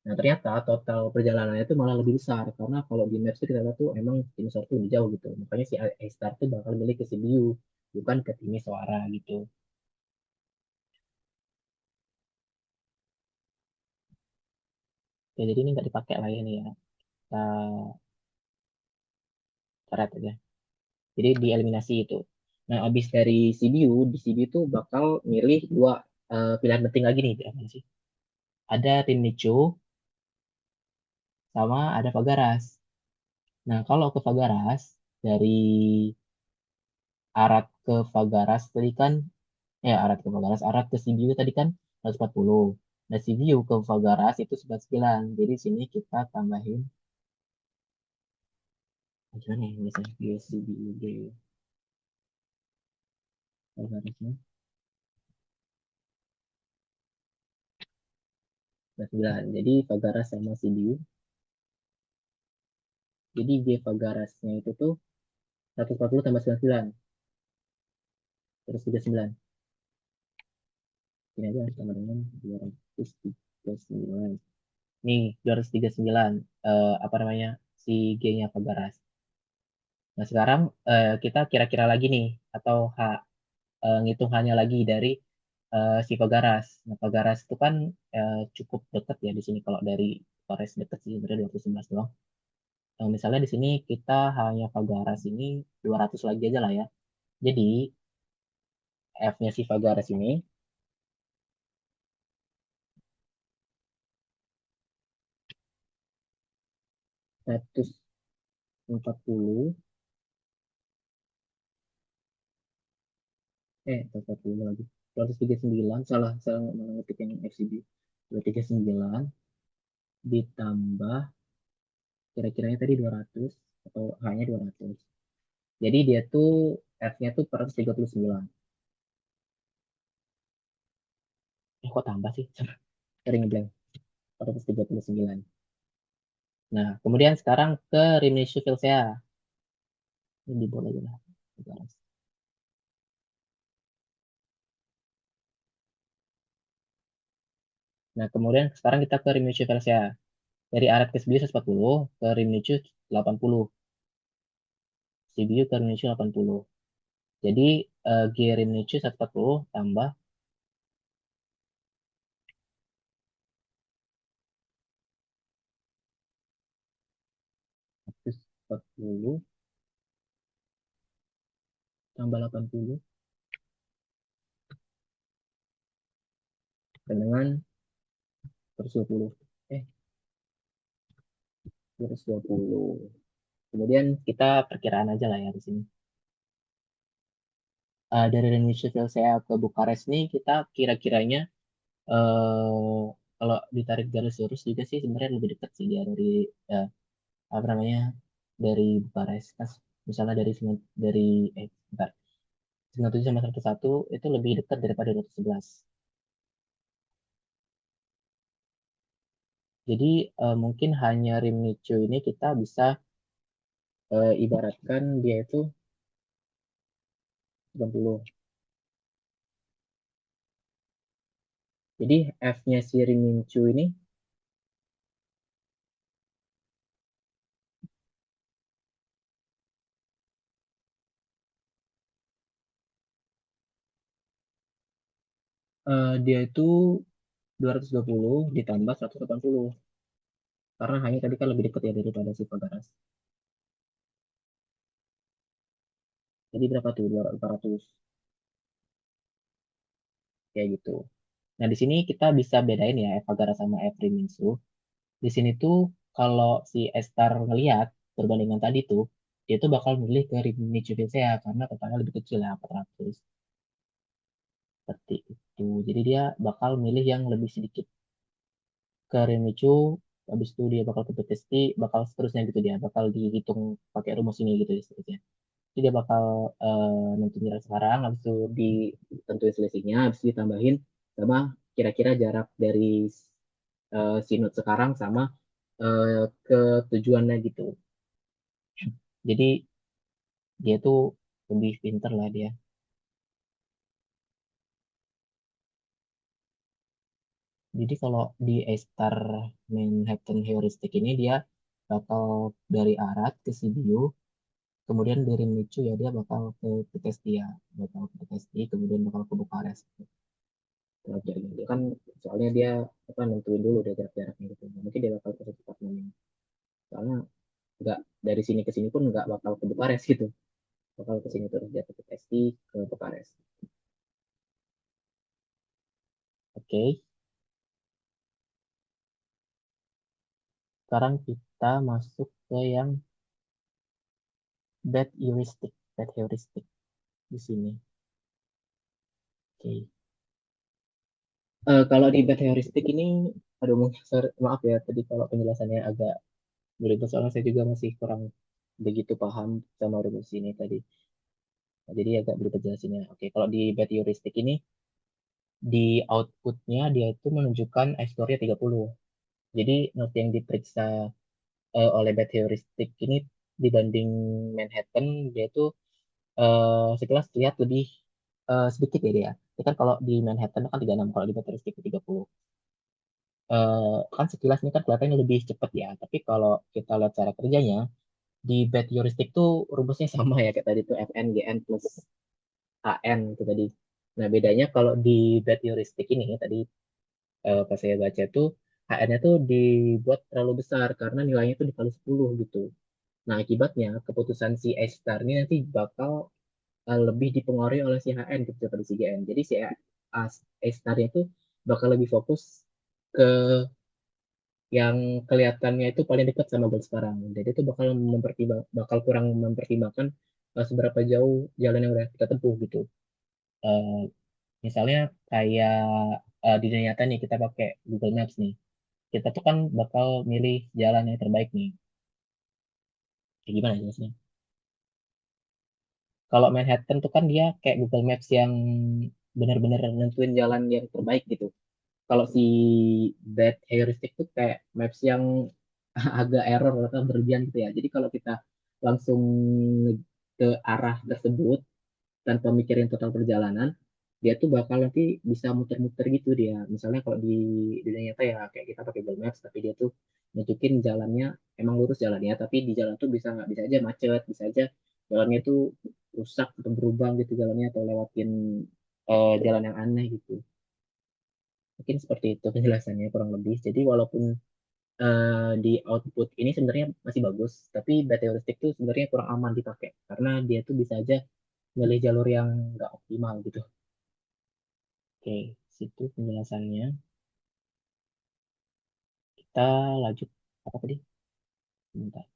Nah, ternyata total perjalanannya itu malah lebih besar karena kalau di Maps itu kita lihat tuh emang Timisoara tuh lebih jauh gitu. Makanya si A-Star tuh bakal milih ke Sibiu, bukan ke Timisoara gitu. Ya, jadi ini nggak dipakai lah ya, ini ya. Kita coret aja. Jadi dieliminasi itu. Nah, abis dari Sibiu, di Sibiu tuh bakal milih dua pilihan penting lagi nih. Apa sih? Ada tim Nicho sama ada Fagaras. Nah, kalau ke Fagaras, dari Arat ke Fagaras tadi kan, Arat ke Fagaras, Arat ke Sibiu tadi kan 140. Nah, Sibiu ke Fagaras itu 99. Jadi sini kita tambahin, gimana ya, misalnya G, Sibiu, G, Fagarasnya 99. Jadi Fagaras sama Sibiu. Jadi G Fagarasnya itu tuh 140 tambah 99, terus 39. Ini aja sama dengan 239. Nih, 239. Apa namanya? Si G-nya Fagaras. Nah, sekarang kita kira-kira lagi nih, atau ngitung hanya lagi dari si Fagaras. Nah, Fagaras itu kan cukup dekat ya di sini. Kalau dari Polres dekat sih, sebenarnya 211 doang. Misalnya di sini kita hanya Fagaras ini 200 lagi aja lah ya. Jadi, F-nya si Fagaras ini 140, 140 lagi. 239, salah, salah malah ngetik yang FCB. 239 ditambah kira-kiranya tadi 200 atau hanya 200. Jadi dia tuh F-nya tuh 439. Kok tambah sih? Sering blank. 439. Nah, kemudian sekarang ke Rimini Filsea. Ini di bawah aja lah. Nah, kemudian sekarang kita ke Rimini Filsea. Dari Arat ke Sibiu 140, ke Rimini 80. Sibiu ke Rimini 80. Jadi G Rimini 140 tambah 140 tambah 80 dengan 120. Eh, 220. Kemudian kita perkiraan aja lah ya di sini. Dari Indonesia saya ke Bukares nih kita kira-kiranya kalau ditarik garis lurus juga sih sebenarnya lebih dekat sih dia dari eh, apa namanya, dari Bukares. Pas misalnya dari bentar, 97 sama 101 itu lebih dekat daripada 211. Jadi mungkin hanya rim Nicho ini kita bisa ibaratkan dia itu 90. Jadi F-nya si rim Nicho ini dia itu 220 ditambah 180. Karena hanya tadi kan lebih dekat ya daripada si Pagaras. Jadi berapa tuh? 400 kayak gitu. Nah, di sini kita bisa bedain ya Evagara sama Efriminsu. Di sini tuh kalau si Estar ngelihat perbandingan tadi tuh, dia tuh bakal milih ke Rimini Juventus karena totalnya lebih kecil ya 400. Seperti itu. Jadi dia bakal milih yang lebih sedikit ke Remichu, habis itu dia bakal ke PTSD, bakal seterusnya gitu dia, bakal dihitung pakai rumus ini gitu ya seterusnya. Jadi dia bakal nentuin jarak sekarang, habis itu ditentuin selisihnya, habis itu ditambahin sama kira-kira jarak dari sinut sekarang sama ke tujuannya gitu. Jadi dia tuh lebih pinter lah dia. Jadi kalau di A-star Manhattan heuristic ini dia bakal dari Arad ke Sibiu, kemudian dari Micu ya dia bakal ke Pitestia, bakal ke Pitesti, kemudian bakal ke Bukares. Pelajarnya dia kan soalnya dia apa nentuin dulu dia jarak-jaraknya gitu. Nah, mungkin dia bakal ke tempat mana. Soalnya nggak dari sini ke sini pun nggak bakal ke Bukares gitu. Bakal ke sini terus dia ke Pitesti ke Bukares. Oke, sekarang kita masuk ke yang bad heuristic di sini. Oke. Kalau di bad heuristic ini, aduh maaf ya tadi kalau penjelasannya agak beribet soalnya saya juga masih kurang begitu paham sama rumus ini tadi. Nah, jadi agak beribet jelasinnya. Oke, kalau di bad heuristic ini di outputnya dia itu menunjukkan X-score-nya 30. Jadi not yang diperiksa oleh bad heuristic ini dibanding Manhattan dia itu sekilas lihat lebih sedikit ya dia. Jadi kan kalau di Manhattan kan 36, kalau di bad heuristic 30. Kan sekilas ini kan kelihatannya lebih cepat ya. Tapi kalau kita lihat cara kerjanya, di bad heuristic tuh rumusnya sama ya kayak tadi tuh Fn Gn plus Hn itu tadi. Nah bedanya kalau di bad heuristic ini tadi pas saya baca tuh Hn-nya tuh dibuat terlalu besar karena nilainya tuh dikali 10 gitu. Nah akibatnya keputusan si A star ini nanti bakal lebih dipengaruhi oleh si Hn gitu daripada si Gn. Jadi si A star-nya itu bakal lebih fokus ke yang kelihatannya itu paling dekat sama goal sekarang. Jadi itu bakal kurang mempertimbangkan seberapa jauh jalan yang udah kita tempuh gitu. Eh, Misalnya kayak di dunia nyata nih kita pakai Google Maps nih. Kita tuh kan bakal milih jalan yang terbaik nih. Kayak gimana jelasnya? Kalau Manhattan tuh kan dia kayak Google Maps yang benar-benar nentuin jalan yang terbaik gitu. Kalau si bad heuristic tuh kayak maps yang agak error atau berlebihan gitu ya. Jadi kalau kita langsung ke arah tersebut tanpa mikirin total perjalanan, dia tuh bakal nanti bisa muter-muter gitu dia. Misalnya kalau di dunia nyata ya kayak kita pakai Google Maps, tapi dia tuh nunjukin jalannya emang lurus jalannya, tapi di jalan tuh bisa nggak bisa aja macet, bisa aja jalannya tuh rusak atau berubah gitu jalannya atau lewatin jalan yang aneh gitu. Mungkin seperti itu penjelasannya kurang lebih. Jadi walaupun di output ini sebenarnya masih bagus, tapi bad heuristic itu sebenarnya kurang aman dipakai karena dia tuh bisa aja milih jalur yang nggak optimal gitu. Oke, situ penjelasannya. Kita lanjut apa tadi? Bentar.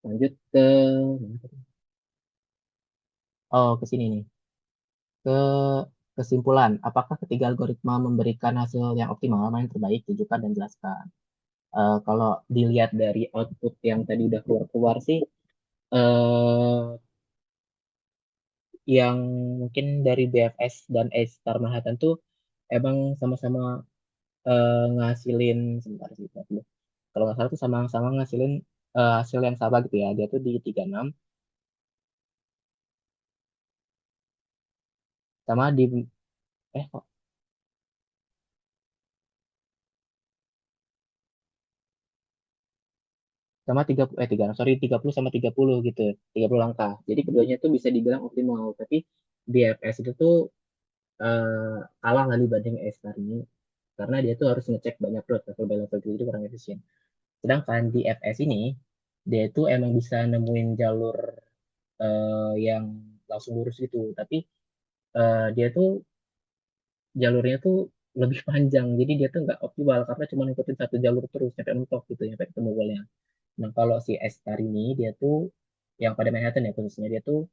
Lanjut ke mana tadi? Oh, ke sini nih. Ke kesimpulan. Apakah ketiga algoritma memberikan hasil yang optimal, mana yang terbaik? Tunjukkan dan jelaskan. Kalau dilihat dari output yang tadi udah keluar-keluar sih, eh, yang mungkin dari BFS dan A Star Manhattan tuh emang sama-sama ngasilin sebentar sih bentar dulu. Kalau nggak salah tuh sama-sama ngasilin hasil yang sama gitu ya. Dia tuh di 36 sama di kok sama 30 sorry 30 sama 30 gitu. 30 langkah. Jadi keduanya tuh bisa dibilang optimal, tapi BFS itu tuh kalah lah dibanding A Star ini karena dia tuh harus ngecek banyak road level by level gitu, jadi kurang efisien. Sedangkan di FS ini dia itu emang bisa nemuin jalur yang langsung lurus gitu, tapi dia tuh jalurnya tuh lebih panjang, jadi dia tuh nggak optimal karena cuma ngikutin satu jalur terus sampai mentok gitu, sampai ketemu goalnya. Nah kalau si Star ini dia tuh yang pada Manhattan ya khususnya dia tuh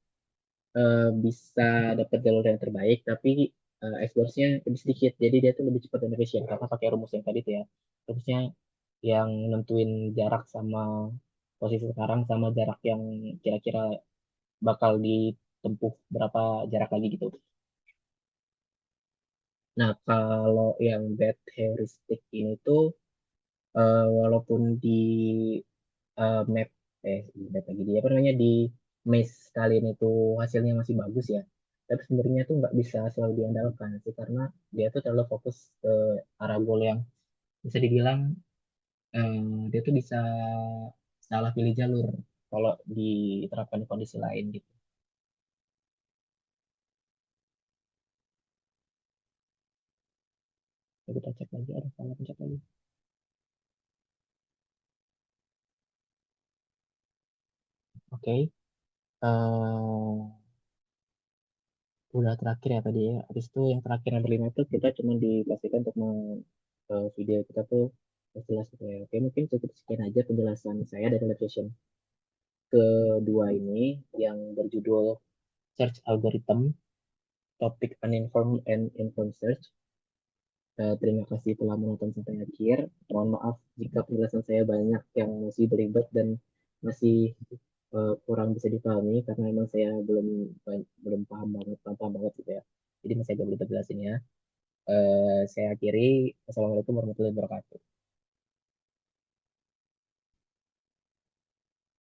bisa dapat jalur yang terbaik, tapi explorasinya lebih sedikit, jadi dia tuh lebih cepat dan efisien karena pakai rumus yang tadi tuh ya, rumusnya yang nentuin jarak sama posisi sekarang sama jarak yang kira-kira bakal ditempuh berapa jarak lagi gitu. Nah, kalau yang bad heuristic ini tuh walaupun di map di map lagi di apa namanya di maze kali ini tuh hasilnya masih bagus ya. Tapi sebenarnya itu nggak bisa selalu diandalkan sih karena dia tuh terlalu fokus ke arah gol yang bisa dibilang dia tuh bisa salah pilih jalur kalau diterapkan di kondisi lain gitu. Coba kita cek lagi, ada salah pencet lagi. Oke. Udah terakhir ya tadi ya. Habis itu yang terakhir yang berlima itu kita cuma dipastikan untuk video kita tuh jelas gitu ya. Oke, mungkin cukup sekian aja penjelasan saya dari live session kedua ini yang berjudul Search Algorithm, Topik Uninformed and Informed Search. Terima kasih telah menonton sampai akhir. Mohon maaf jika penjelasan saya banyak yang masih belibet dan masih kurang bisa dipahami karena memang saya belum paham banget gitu ya. Jadi masih agak belibet jelasinnya. Saya akhiri. Assalamualaikum warahmatullahi wabarakatuh.